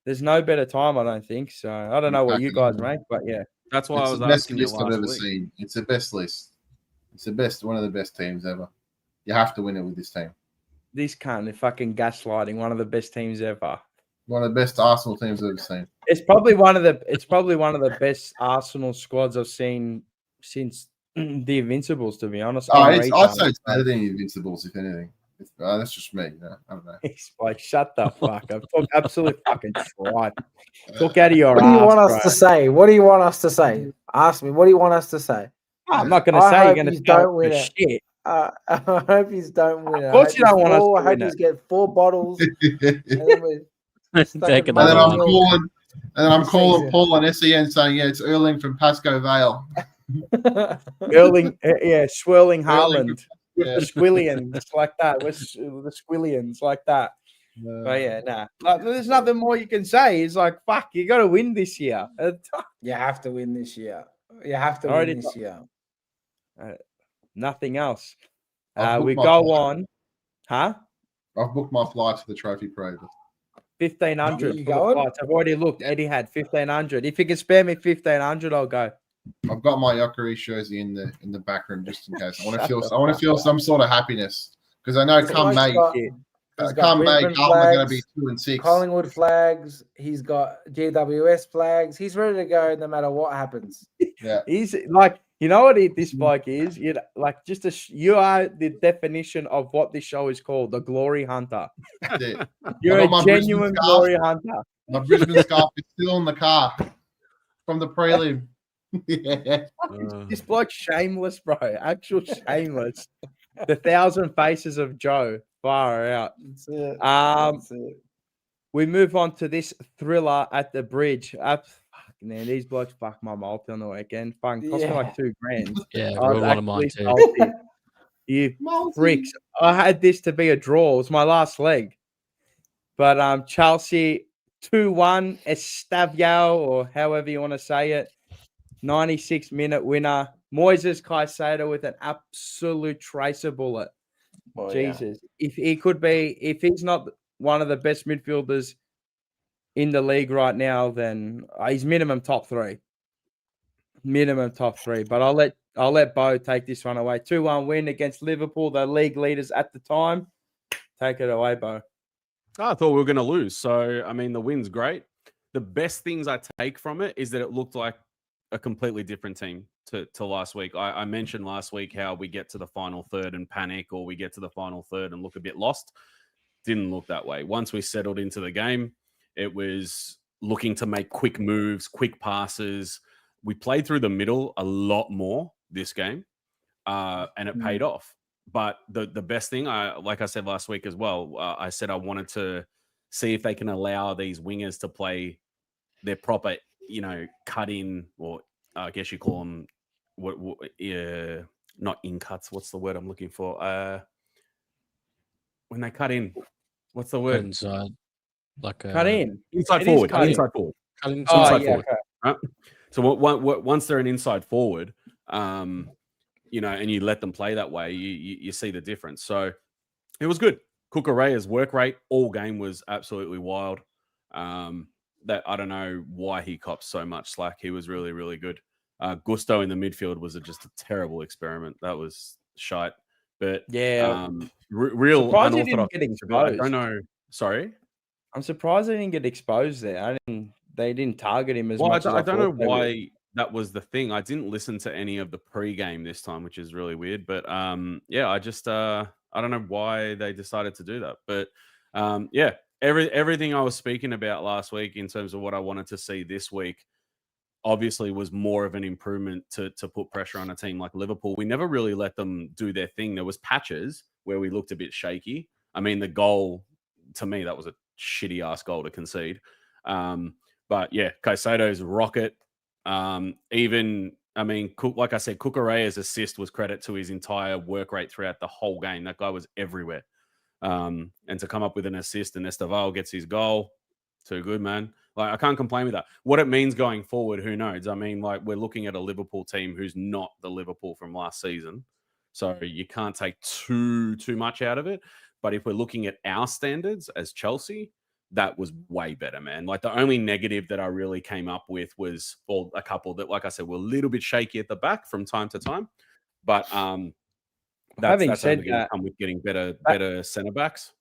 There's no better time, I don't think. So I don't know what you guys make, but yeah. That's why I It's was the best asking you list I've last ever week. seen. It's the best list. It's the best, one of the best teams ever. You have to win it with this team. This cunt is fucking gaslighting one of the best teams ever. One of the best Arsenal teams I've ever seen. It's probably one of the best Arsenal squads I've seen since the Invincibles, to be honest. Oh, On I'd retail. say it's better than the Invincibles, if anything. That's just me. I don't know. He's like, shut the fuck up. Talk absolute fucking tripe. Talk out of your What ass, do you want us bro. to say? What do you want us to say? Ask me. What do you want us to say? I'm not going to I say you're hope going to you don't win it. shit. I hope you don't win it. Of course you don't want us to I hope win you it. get 4 bottles. And then we're stuck Take in another money one. I'm This calling season. Paul on SEN saying, yeah, it's Erling from Pascoe Vale. Swirling Erling Haaland. With Yeah. the squillions like that. With the squillions like that. But yeah, nah. Like, there's nothing more you can say. It's like, fuck, you got to win this year. You have to win this year. You have to Already win this year. Nothing else. I've booked We my go flight. on. Huh? I've booked my flight to the trophy parade. 1,500 You for the going? flights. I've already looked. Eddie had 1,500. If you can spare me 1,500, I'll go. I've got my Jokeres jersey in the back room just in case. I want to Shut feel. the I want to fuck feel up. some sort of happiness because I know come May, He's got come May, Brisbane Carlton are going to be flags, 2 and 6. Collingwood flags. He's got GWS flags. He's ready to go no matter what happens. Yeah, He's like, you know what this bloke is? You like you are the definition of what this show is called, the glory hunter. that's it. You're I got my a Brisbane genuine scarf. glory hunter. My Brisbane scarf is still in the car from the prelim. Yeah. This bloke's shameless, bro. Actual shameless. The 1,000 faces of Joe. Far out. That's it. That's it. We move on to this thriller at the bridge. Man, these blokes fucked my multi on the weekend. Fucking cost me like $2,000. Yeah, I was ruined one of mine actually too. salty. You freaks. I had this to be a draw. It was my last leg. But Chelsea 2-1, Estevao, or however you want to say it. 96-minute winner. Moises Caicedo with an absolute tracer bullet. Oh, yeah. Jesus. If he's not one of the best midfielders in the league right now, then he's minimum top 3. Minimum top 3. But I'll let Bo take this one away. 2-1 win against Liverpool, the league leaders at the time. Take it away, Bo. I thought we were going to lose. So, I mean, the win's great. The best things I take from it is that it looked like a completely different team to last week. I mentioned last week how we get to the final third and panic, or we get to the final third and look a bit lost. Didn't look that way. Once we settled into the game, it was looking to make quick moves, quick passes. We played through the middle a lot more this game, and it paid off. But the best thing, like I said last week as well, I said I wanted to see if they can allow these wingers to play their proper, cut in, or I guess you call them not in cuts. What's the word I'm looking for? When they cut in, what's the word? Inside, like Cut in. Inside It is forward. cutting. Inside forward. Cutting Inside yeah, forward. okay. Right? So once they're an inside forward, and you let them play that way, you see the difference. So it was good. Cucurella's work rate all game was absolutely wild. That I don't know why he copped so much slack. He was really, really good. Gusto in the midfield was just a terrible experiment. That was shite. But Yeah, real surprised he didn't unorthodox. get I exposed. don't know. Sorry. I'm surprised they didn't get exposed there. They didn't target him as Well, much as I don't know thought they would. why that was the thing. I didn't listen to any of the pre-game this time, which is really weird. But yeah, I just I don't know why they decided to do that. But yeah, everything I was speaking about last week in terms of what I wanted to see this week obviously was more of an improvement to put pressure on a team like Liverpool. We never really let them do their thing. There was patches where we looked a bit shaky. I mean, the goal, to me, that was a shitty ass goal to concede. But yeah, Caicedo's rocket. Even, I mean, like I said, Cucurella's assist was credit to his entire work rate throughout the whole game. That guy was everywhere. And to come up with an assist and Estevao gets his goal, too good, man. Like, I can't complain with that. What it means going forward, who knows? I mean, like, we're looking at a Liverpool team who's not the Liverpool from last season. So you can't take too much out of it. But if we're looking at our standards as Chelsea, that was way better, man. Like, the only negative that I really came up with was, well, a couple that, like I said, were a little bit shaky at the back from time to time. But that's only going to come with getting better centre backs.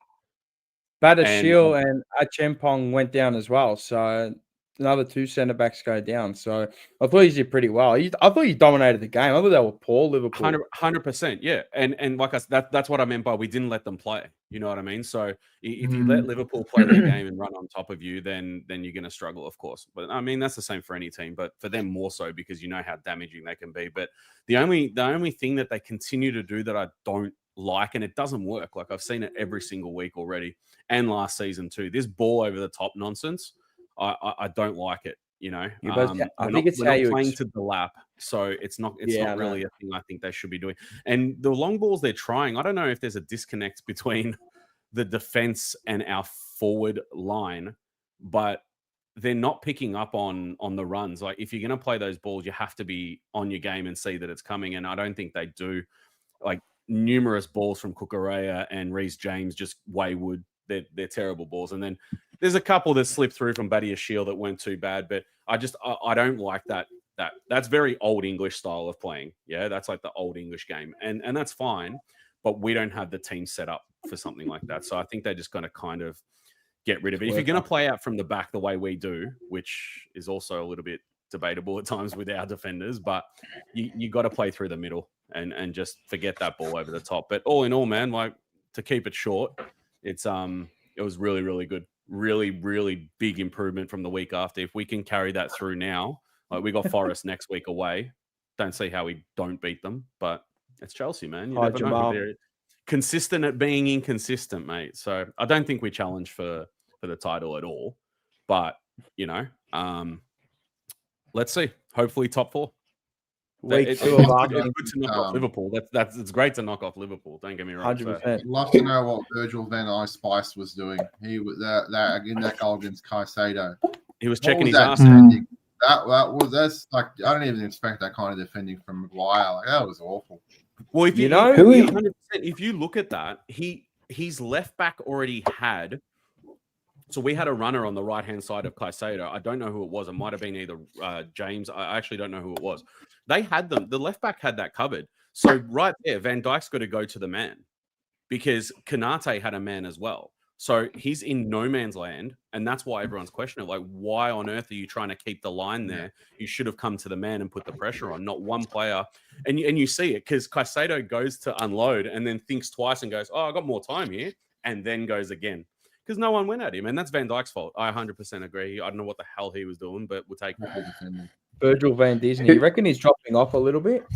BADA Shield and Achempong went down as well. So another 2 centre backs go down. So I thought he did pretty well. I thought he dominated the game. I thought they were poor, Liverpool. 100%, yeah. And like I said, that's what I meant by we didn't let them play. You know what I mean? So if you let Liverpool play their game and run on top of you, then you're going to struggle, of course. But I mean, that's the same for any team, but for them more so because you know how damaging they can be. But the only thing that they continue to do that I don't like, and it doesn't work. Like, I've seen it every single week already, and last season too. This ball over the top nonsense, I don't like it. You know, I think it's how you playing to the lap, so it's not really a thing I think they should be doing. And the long balls they're trying, I don't know if there's a disconnect between the defense and our forward line, but they're not picking up on the runs. Like, if you're going to play those balls, you have to be on your game and see that it's coming. And I don't think they do. Like, numerous balls from Cucurella and Reece James just wayward. They're terrible balls. And then there's a couple that slipped through from BADA Shield that weren't too bad, but I don't like that. That's very old English style of playing. Yeah, that's like the old English game. And that's fine, but we don't have the team set up for something like that. So I think they're just going to kind of get rid of it. If you're going to play out from the back the way we do, which is also a little bit debatable at times with our defenders, but you got to play through the middle and just forget that ball over the top. But all in all, man, like, to keep it short, it was really, really good. Really, really big improvement from the week after. If we can carry that through now, like, we got Forest next week away. Don't see how we don't beat them, but it's Chelsea, man. You never know. They're consistent at being inconsistent, mate. So I don't think we challenge for the title at all. But, you know, let's see. Hopefully top 4. It's good to knock off Liverpool. It's great to knock off Liverpool. Don't get me wrong. 100%. I'd love to know what Virgil van Spice was doing. He was that goal against Caicedo. He was checking his ass. That's like, I don't even expect that kind of defending from Maguire. Like, that was awful. Well, if you know, 100%, if you look at that, his left back already had. So we had a runner on the right-hand side of Caicedo. I don't know who it was. It might have been either James. I actually don't know who it was. They had them. The left back had that covered. So right there, Van Dijk's got to go to the man because Konate had a man as well. So he's in no man's land, and that's why everyone's questioning, like, why on earth are you trying to keep the line there? You should have come to the man and put the pressure on, not one player. And you see it because Caicedo goes to unload and then thinks twice and goes, oh, I got more time here, and then goes again. Because no one went at him, and that's Van Dijk's fault. I 100% agree. I don't know what the hell he was doing, but we'll take it. Virgil van Dijk, you reckon he's dropping off a little bit?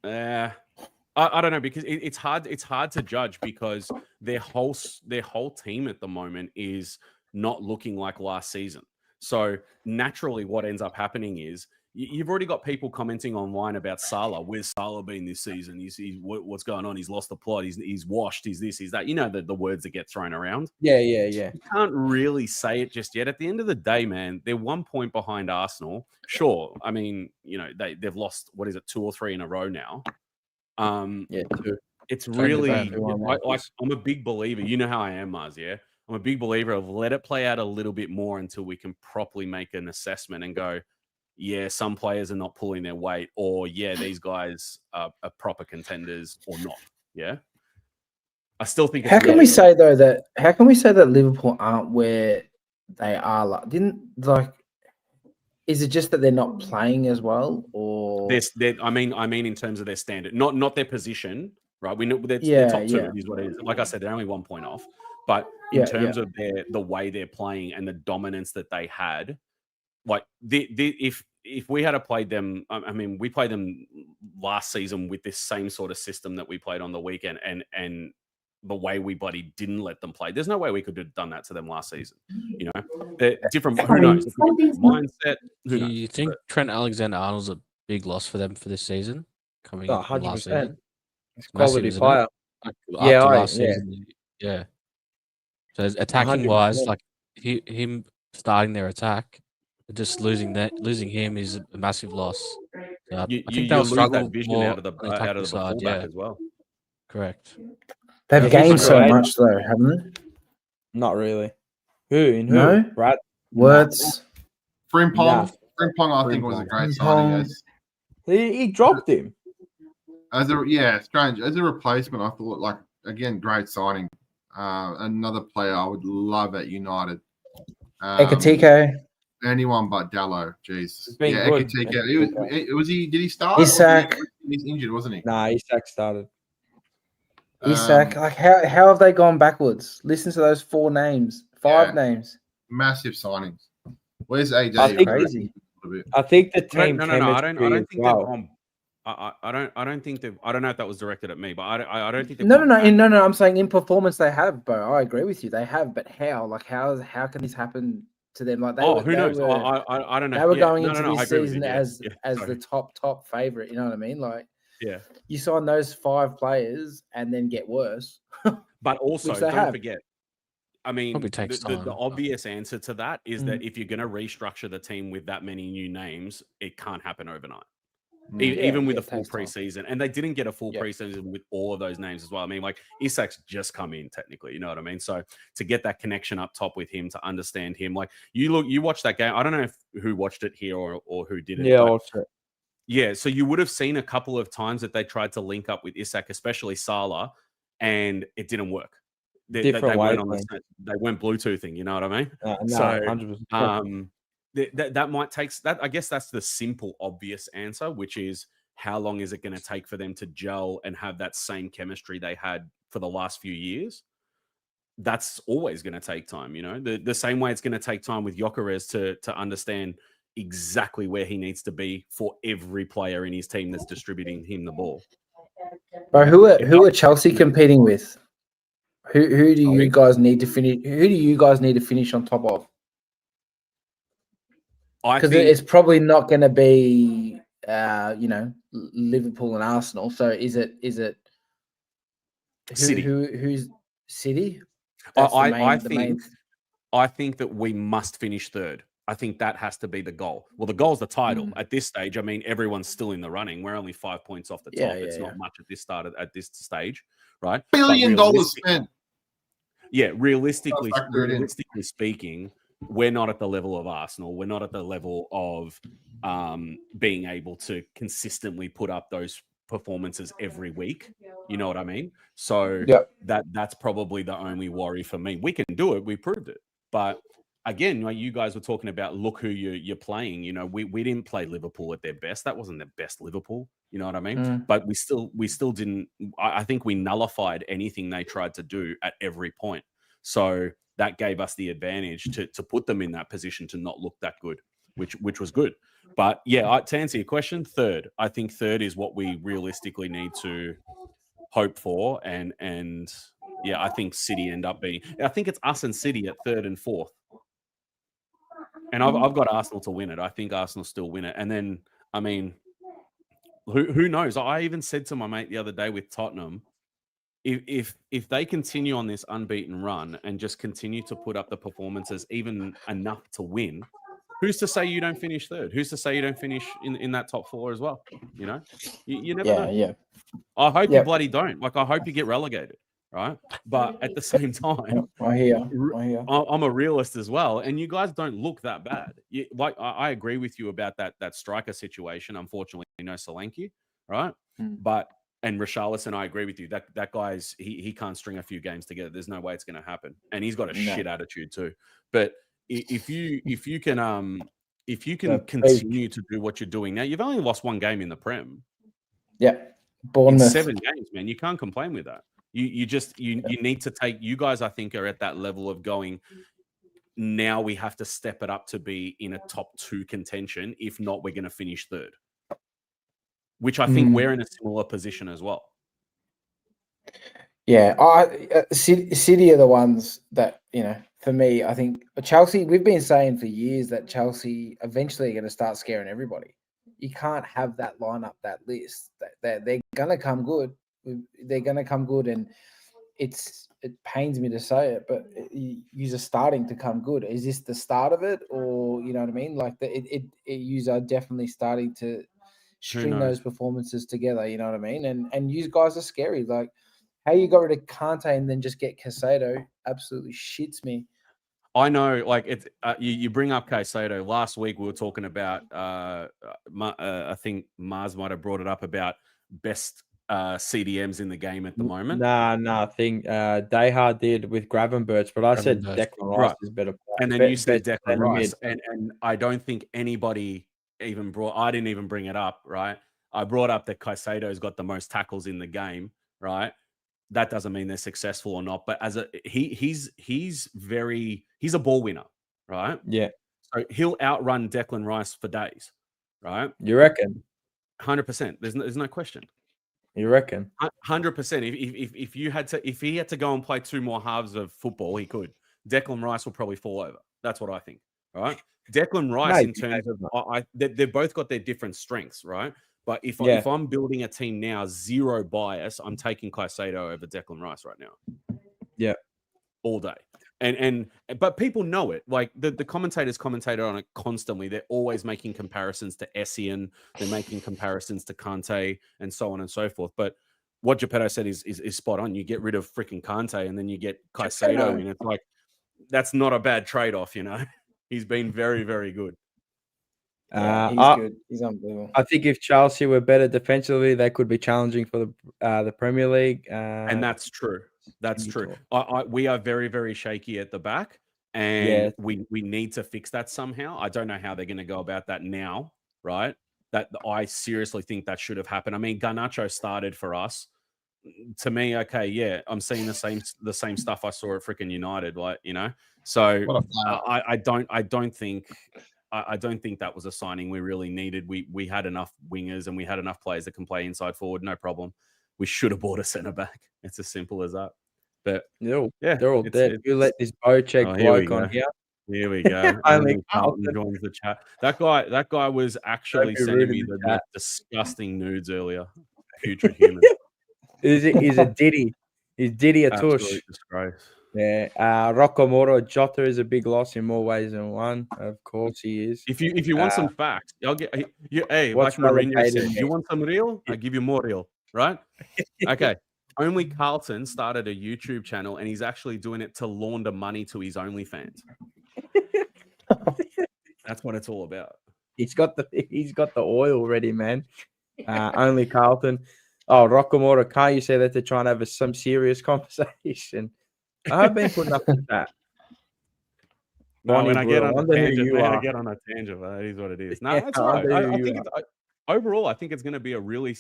I don't know, because it's hard to judge because their whole team at the moment is not looking like last season. So naturally, what ends up happening is you've already got people commenting online about Salah. Where's Salah been this season? He's what's going on? He's lost the plot. He's washed. He's this. He's that. You know the words that get thrown around. Yeah. You can't really say it just yet. At the end of the day, man, they're 1 point behind Arsenal. Sure, I mean, you know, they've lost, what is it, 2 or 3 in a row now. 2. It's really like I'm a big believer. You know how I am, Mars. Yeah, I'm a big believer of let it play out a little bit more until we can properly make an assessment and go, yeah, some players are not pulling their weight, or yeah, these guys are proper contenders or not. Yeah. I still think it's How can really we say though that? How can we say that Liverpool aren't where they are? Is it just that they're not playing as well, or I mean, in terms of their standard, not their position, right? We know they're top two. yeah. It is what it is. Like I said, they're only 1 point off, but in Yeah, terms of the way they're playing and the dominance that they had, like if we had played them, I mean, we played them last season with this same sort of system that we played on the weekend, and the way we bloody didn't let them play. There's no way we could have done that to them last season. You know, they're different. Who knows? Mindset. Who Do knows? you think Trent Alexander-Arnold's a big loss for them for this season? Coming Oh, into last 100%. season, It's quality isn't it? player. Like, Yeah, after I- last yeah. season, yeah. So attacking 100%. wise, like him starting their attack, just losing him is a massive loss. So I You think they'll lose struggle that vision more out of the on the attacking side. fullback Yeah, as well. correct. they've Yeah, gained he's so great. much though, haven't they? Not really. Who? No? Brad? Words. Frimpong, Nah. Frimpong, I think was a great Frimpong. signing. He dropped him. Strange. As a replacement, I thought, like, again, great signing. Another player I would love at United. Ekatike. Anyone but Dallo. Jeez. He's been Yeah, good. Ekatike. Did he start? Isak. He's injured, wasn't he? Nah, Isak started. Isak. Like how have they gone backwards? Listen to those 4 names, 5 Yeah. names. Massive signings. Where's AJ? I think- Crazy. I think the team No. I don't chemistry think as they've well. gone. I don't think they've. I don't know if that was directed at me, but I don't think they've No. gone back. No. I'm saying in performance they have, bro. I agree with you. They have, but how? Like how can this happen to them? Like Who knows? I don't know. They were Yeah. going No, into no, I this agree with season you. Yeah. as Sorry. the top favorite. You know what I mean? Like Yeah. you sign those 5 players and then get worse. But also, Which they don't have. forget. I mean, Probably takes the time. obvious answer to that is that Mm. if you're going to restructure the team with that many new names, it can't happen overnight. Yeah, Even with yeah, a full it takes time. preseason, and they didn't get a full Yeah. preseason with all of those names as well. I mean, like Isak's just come in technically, you know what I mean? So to get that connection up top with him, to understand him, like you watch that game. I don't know who watched it here or who didn't. Yeah, but I'll check. yeah. So you would have seen a couple of times that they tried to link up with Isak, especially Salah, and it didn't work. They Different weren't on the wavelength. same, they weren't Bluetoothing, you know what I mean? No, So, 100%. that might take that. I guess that's the simple, obvious answer, which is how long is it going to take for them to gel and have that same chemistry they had for the last few years? That's always going to take time, you know. The same way it's going to take time with Gyökeres to understand exactly where he needs to be for every player in his team that's distributing him the ball. Bro, who are Chelsea competing with? Who do you guys need to finish? Who do you guys need to finish on top of? I Because think it's probably not going to be, Liverpool and Arsenal. So is it City. Who's City? I think that we must finish third. I think that has to be the goal. Well, the goal's the title at this stage. I mean, everyone's still in the running. We're only 5 points off the top. It's not much at this stage, right? $1 billion spent. Yeah, realistically speaking, we're not at the level of Arsenal. We're not at the level of being able to consistently put up those performances every week. You know what I mean? So that's probably the only worry for me. We can do it. We proved it. But again, like you guys were talking about, look who you're playing. You know, we didn't play Liverpool at their best. That wasn't their best Liverpool. You know what I mean? But we still didn't. I think we nullified anything they tried to do at every point. So that gave us the advantage to put them in that position to not look that good, which was good. But yeah, to answer your question, third. I think third is what we realistically need to hope for, and yeah, I think City end up being. I think it's us and City at third and fourth. And I've got Arsenal to win it. I think Arsenal still win it. And then, I mean, who knows? I even said to my mate the other day with Tottenham, if they continue on this unbeaten run and just continue to put up the performances even enough to win, who's to say you don't finish third? Who's to say you don't finish in that top 4 as well? You know, you never know. Yeah. I hope you bloody don't. Like, I hope you get relegated. right? But at the same time, I hear. I'm a realist as well, and you guys don't look that bad. I agree with you about that striker situation. Unfortunately, no Solanke, right? But and Richarlison, I agree with you. That guy's he can't string a few games together. There's no way it's going to happen, and he's got a shit attitude too. But if you can continue to do what you're doing now, you've only lost one game in the Prem. Yeah, In Bournemouth. 7 games, man. You can't complain with that. You need to take. You guys, I think, are at that level of going. Now we have to step it up to be in a top 2 contention. If not, we're going to finish 3rd. Which I think we're in a similar position as well. Yeah, City are the ones that, for me, I think Chelsea, we've been saying for years that Chelsea eventually are going to start scaring everybody. You can't have that lineup, that list. They're going to come good. They're going to come good, and it pains me to say it, but you are starting to come good. Is this the start of it, or you know what I mean? Like you are definitely starting to string those performances together. You know what I mean? And you guys are scary. Like how you got rid of Kante and then just get Caicedo absolutely shits me. I know, like it's you bring up Caicedo. Last week we were talking about. I think Mars might have brought it up about best CDMs in the game at the moment. Nah, I think Dayhard did with Gravenberch, but I said Declan Rice is better. And then you said Declan Rice, and I don't think anybody even I didn't even bring it up, right? I brought up that Caicedo's got the most tackles in the game, right? That doesn't mean they're successful or not, but he's a ball winner, right? Yeah. So he'll outrun Declan Rice for days, right? You reckon? 100%. There's no question. You reckon? 100%. If he had to go and play 2 more halves of football, he could. Declan Rice will probably fall over. That's what I think. Right? Declan Rice, in terms of they've both got their different strengths, right? But if I'm building a team now, zero bias, I'm taking Caicedo over Declan Rice right now. Yeah, all day. But people know it. Like the commentators commentate on it constantly. They're always making comparisons to Essien. They're making comparisons to Kante and so on and so forth. But what Geppetto said is spot on. You get rid of freaking Kante and then you get Caicedo, and it's like that's not a bad trade-off, you know. He's been very, very good. Yeah, he's good. He's unbelievable. I think if Chelsea were better defensively, they could be challenging for the Premier League. And that's true. That's true. We are very, very shaky at the back, and we need to fix that somehow. I don't know how they're going to go about that now, right? That I seriously think that should have happened. I mean, Garnacho started for us. To me, okay, yeah, I'm seeing the same stuff I saw at freaking United, like, you know. So I don't think that was a signing we really needed. We had enough wingers and we had enough players that can play inside forward, no problem. We should have bought a centre back. It's as simple as that. But they're all dead. You let this Bocheck bloke on here. Here we go. Only Carlton joins the chat. That guy was actually sending me the most disgusting nudes earlier. Putrid human. He's a Diddy. He's Diddy a tush. Absolute disgrace. Yeah. Rocco Moro Jota is a big loss in more ways than one. Of course he is. If you want some facts, I'll get you. Hey, like Mourinho said, you want some real? I give you more real, right? Okay. Only Carlton started a YouTube channel, and he's actually doing it to launder money to his OnlyFans. That's what it's all about. He's got the oil ready, man. Only Carlton. Oh, Rocco, can't you say that they're trying to have some serious conversation? I've been putting up with that. No, when I get on a tangent, that is what it is. No, that's all right. Overall, I think it's going to be a really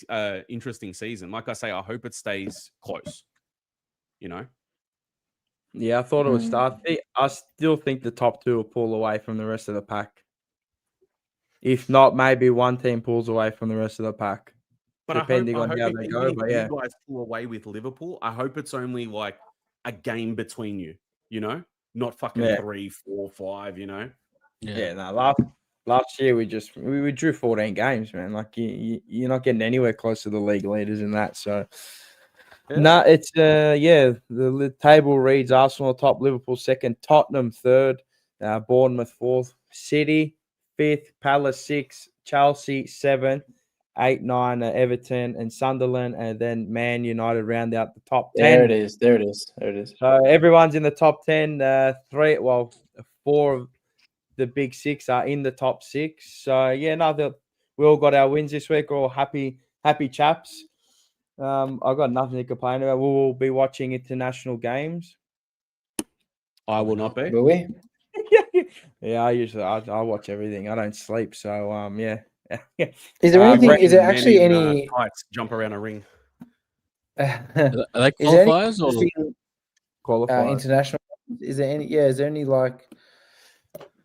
interesting season. Like I say, I hope it stays close. You know? Yeah, I thought it would start. I still think the top 2 will pull away from the rest of the pack. If not, maybe one team pulls away from the rest of the pack. But depending on how they go. But yeah, you guys pull away with Liverpool. I hope it's only like a game between you. You know, not fucking 3, 4, 5. You know. Yeah. No, last year we drew 14 games, man. Like you're not getting anywhere close to the league leaders in that. So no, it's the table reads: Arsenal top, Liverpool second, Tottenham third, Bournemouth fourth, City 5th, Palace 6th, Chelsea 7th. 8, 9 are Everton and Sunderland, and then Man United round out the top 10. There it is. There it is. There it is. So everyone's in the top 10. 4 of the big 6 are in the top 6. So yeah, we all got our wins this week. We're all happy chaps. I've got nothing to complain about. We will be watching international games. I will not be. Will we? Yeah, I watch everything. I don't sleep. So yeah. Is there anything? Reckon Is there actually men in, any? tights jump around a ring? Are they Is there any qualifiers or interesting, Qualifiers. international? Is there any? Yeah, is there any like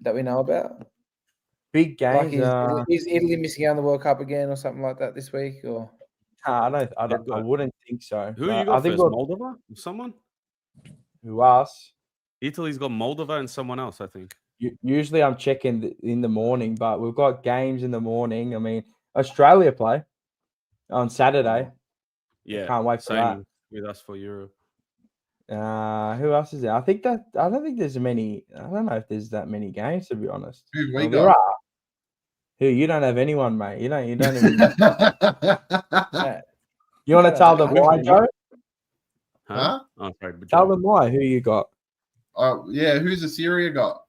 that we know about? Big games. Like, is Italy missing out on the World Cup again or something like that this week? Or I got- wouldn't think so. Who But you got I think first? Moldova? Someone? who us? Italy's got Moldova and someone else, I think. Usually I'm checking in the morning, but we've got games in the morning. I mean, Australia play on Saturday. Yeah. Can't wait for that. Same with us for Euro. Who else is there? I don't think there's many. I don't know if there's that many games, to be honest. Who we Well, there got? are. Who, you don't have anyone, mate. You don't even. You want to tell them why, Joe? Huh? Oh, sorry. but Tell Joe. them why. Who you got? Yeah, who's Assyria got?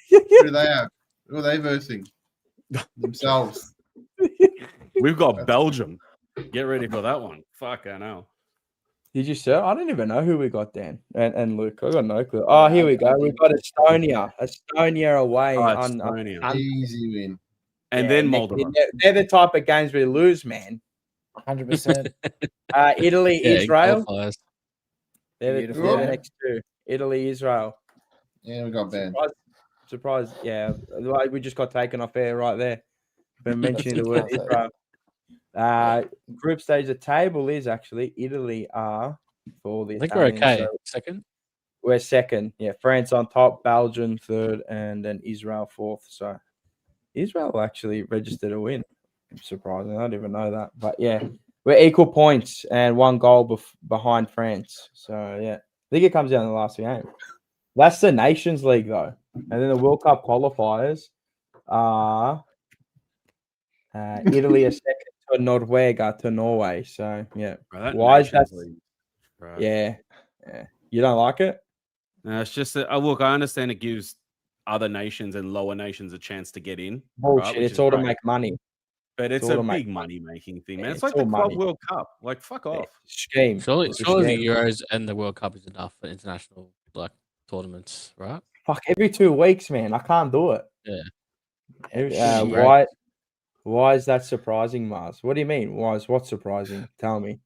Who do they have? Who are they versing? Themselves. We've got Belgium. Get ready for that one. Fuck, I know. Did you say? I don't even know who we got, Dan and Luke. I got no clue. Oh, here we go. We've got Estonia. Estonia away Oh, on Estonia. Easy win. And Yeah, then Moldova. They're the type of games we lose, man. 100%. Italy, yeah, Israel. qualifiers? They're Beautiful. the next two. Italy, Israel. Yeah, we got banned. Surprise. Yeah. Like, we just got taken off air right there. Been mentioning the word Israel. Group stage, the table is actually Italy are for the I think we're Italians, okay. so Second. we're second. Yeah. France on top, Belgium third, and then Israel fourth. So Israel actually registered a win. Surprising. I don't even know that. But yeah, we're equal points and 1 goal behind France. So yeah, I think it comes down to the last game. That's the Nations League though. And then the World Cup qualifiers are Italy are second to Noruega to Norway. So yeah. Right, Why is that? Nations League. Right. Yeah. You don't like it? No, it's just that, look, I understand it gives other nations and lower nations a chance to get in. Bullshit. which It's is all to great. make money. But it's all a to make big money-making thing, man. Yeah, It's it's like the all Club money. World Cup. Like, fuck off. Scheme. Surely It's a the scheme. Euros and the World Cup is enough for international tournaments, right? Fuck, every 2 weeks, man. I can't do it. Yeah. Why is that surprising, Mars? What do you mean? What's surprising? Tell me.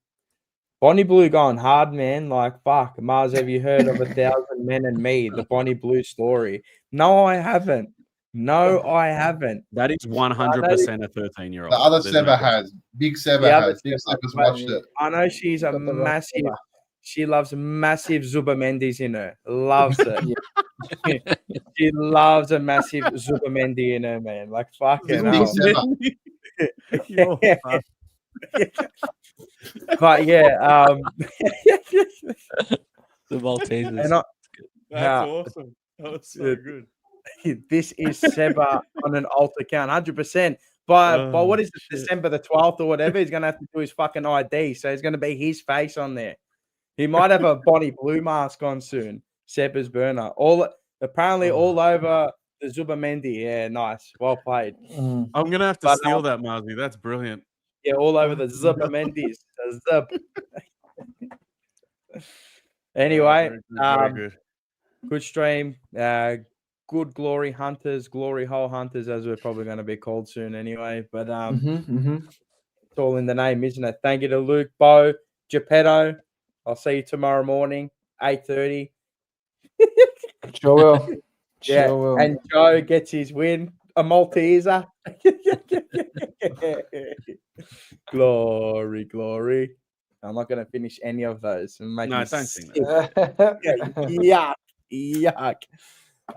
Bonnie Blue going hard, man. Like, fuck. Mars, have you heard of 1,000 Men and Me? The Bonnie Blue story. No, I haven't. That is 100% a 13-year-old. The other Seba has. Big Seba other has. Big Seba, Seba's but watched it. I know she's a Got the rock massive. Seba. She loves massive Zubamendi's in her. Loves it. She loves a massive Zubamendi in her, man. Like, fucking Big hell. Seba. But yeah, The Maltesers. and I, That's awesome. That was so good. this is Seba on an alt account, 100%. But what is it, December the 12th or whatever? He's gonna have to do his fucking ID, so it's gonna be his face on there. He might have a Bonnie Blue mask on soon. Seba's burner, apparently all over the Zubamendi. Yeah, nice, well played. I'm gonna have to But, steal that, Marzi. That's brilliant. Yeah, all over the Zubamendis. The Zub. Anyway, Very good. good stream. Good glory hunters, glory hole hunters, as we're probably going to be called soon anyway. But it's all in the name, isn't it? Thank you to Luke, Bo, Geppetto. I'll see you tomorrow morning, 8:30. Sure will. Yeah, Sure will. and Joe gets his win, a Malteser. Glory, glory. I'm not going to finish any of those. And make No, me don't sing sick. that. Yuck.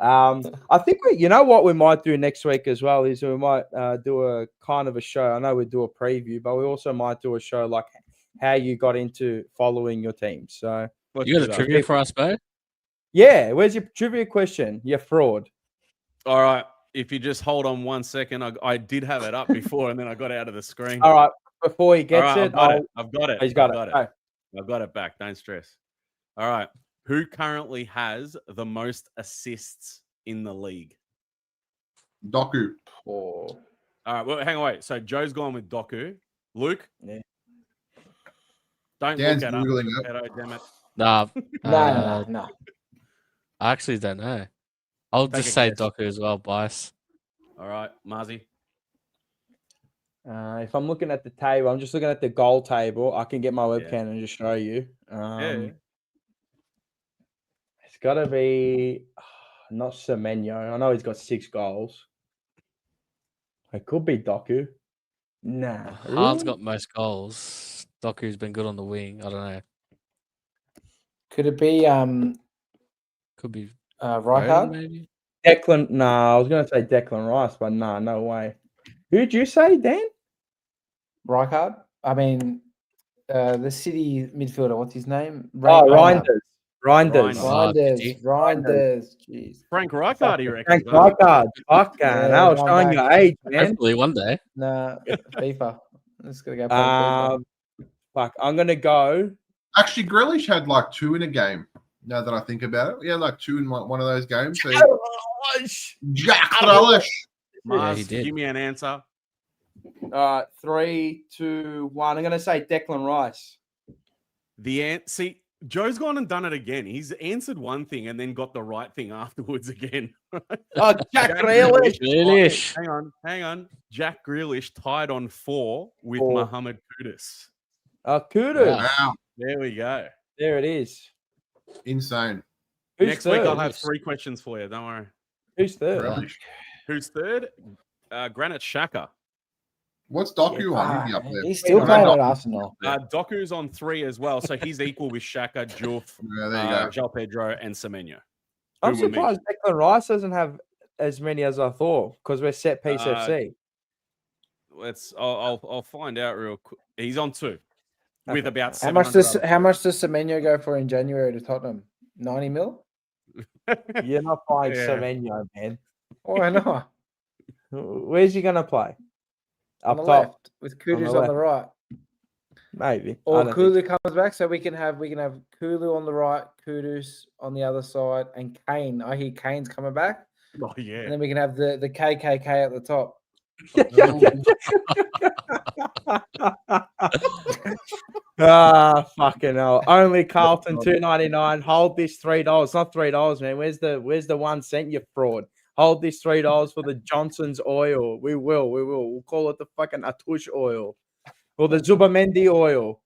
I think you know what we might do next week as well is we might do a kind of a show. I know we do a preview, but we also might do a show like how you got into following your team. So You got a trivia for us, Bo? yeah, where's your trivia question? You fraud. All right. If you just hold on 1 second, I did have it up before and then I got out of the screen. All right. before he All gets right, it, I've got it. I've got it. He's got I've it. got it. I've got it back. Don't stress. All right. Who currently has the most assists in the league? Doku. Poor. All right. Well, hang on. Wait. So Joe's gone with Doku. Luke? Yeah. Don't Dan's look at Googling us. it. Pedo, damn it. Nah, No. I actually don't know. I'll Take just a say guess. Doku as well, bias. All right. Marzi? If I'm looking at the table, I'm just looking at the goal table. I can get my Yeah. webcam and just show you. Yeah. It's got to be not Semenyo. I know he's got 6 goals. It could be Doku. Nah. Hahn's Who? got most goals. Doku's been good on the wing. I don't know. Could it be Could be Rijkaard? Foden, maybe. Declan. Nah, I was going to say Declan Rice, but nah, no way. Who'd you say, Dan? Rijkaard? I mean, the City midfielder. What's his name? Reinders. Reinders. Reinders. Jeez. Frank Rijkaard, you reckon? Frank Rijkaard. Fucking Yeah, hell, going showing back. your age, man. Hopefully one day. Nah, FIFA. I'm just gonna go play FIFA. Fuck, I'm going to go. Actually, Grealish had like 2 in a game. Now that I think about it, yeah, like 2 in one of those games. So Jack Grealish. Mars, he did. give me an answer. 3, 2, 1. I'm going to say Declan Rice. See, Joe's gone and done it again. He's answered one thing and then got the right thing afterwards again. Oh, Jack Grealish. Grealish. Hang on. Jack Grealish tied on 4 with 4. Mohamed Kudus. Oh, Kudu. Wow. Wow, There we go. There it is. insane. Who's Next third? week I'll have 3 questions for you. Don't worry. Who's third? Grealish. Who's third? Granit Xhaka. What's Doku on? He'd be up there. He's still Yeah, playing Doku. at Arsenal. Doku's on 3 as well, so he's equal with Xhaka, Juf, Yeah, there you go. João Pedro, and Semenyo. I'm Who were surprised Declan Rice doesn't have as many as I thought because we're set piece FC. I'll find out real quick. He's on 2 with about How much 700 other does Semenyo go for in January to Tottenham? 90 mil? You're not playing Yeah. Semenyo, man. Why not? Where's he going to play? On Up the top, left with On Kudus the on the right. maybe. I Or don't think Kulu comes back, so we can have Kulu on the right, Kudus on the other side, and Kane. I hear Kane's coming back, Oh yeah. and then we can have the KKK at the top. Fucking hell. Only Carlton $2.99. Hold this $3. Not $3, man. Where's the 1 cent, you fraud? Hold this $3 for the Johnson's oil. We will. We'll call it the fucking Atush oil. Or the Zubamendi oil.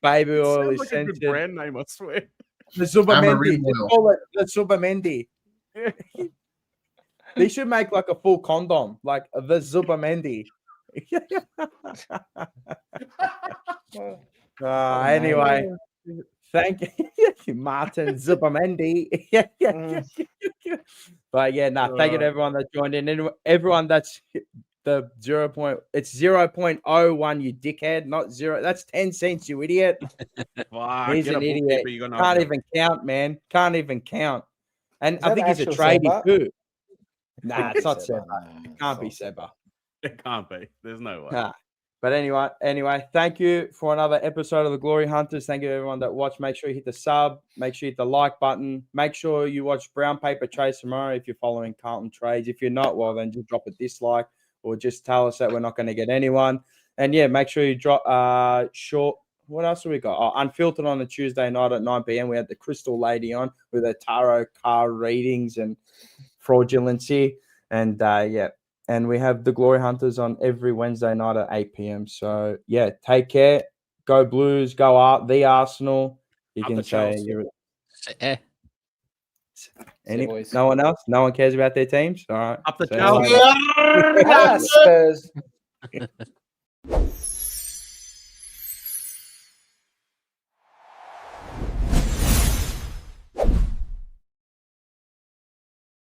Baby oil Sounds is like a scented. good brand name, I swear. The Zubamendi. Amarillo. Just call it the Zubamendi. They should make like a full condom, like the Zubamendi. Anyway, thank you, Martin Zubamendi. But yeah, thank you to everyone that joined in. And everyone that's the 0.01, you dickhead, not 0. That's 10 cents, you idiot. Fuck, He's get a an idiot. bookkeeper, you're gonna Can't have even count, man. Can't even count. And Is I that think he's a actual tradie Seba? too. Nah, it's not Seba. Seba. It can't be Seba. It can't be. There's no way. Nah. But anyway, thank you for another episode of the Glory Hunters. Thank you to everyone that watched. Make sure you hit the sub. Make sure you hit the like button. Make sure you watch Brown Paper Trades tomorrow if you're following Carlton Trades. If you're not, well, then just drop a dislike or just tell us that we're not going to get anyone. And yeah, make sure you drop short. What else have we got? Oh, Unfiltered on a Tuesday night at 9 p.m. We had the Crystal Lady on with her tarot card readings and fraudulency. And yeah. And we have the Glory Hunters on every Wednesday night at 8 p.m. So, yeah, take care. Go Blues. Go up. The Arsenal. You Up can the say Chelsea. you're boys. no one else? No one cares about their teams? All right. Up the See you Chelsea. later. Ah, Spurs.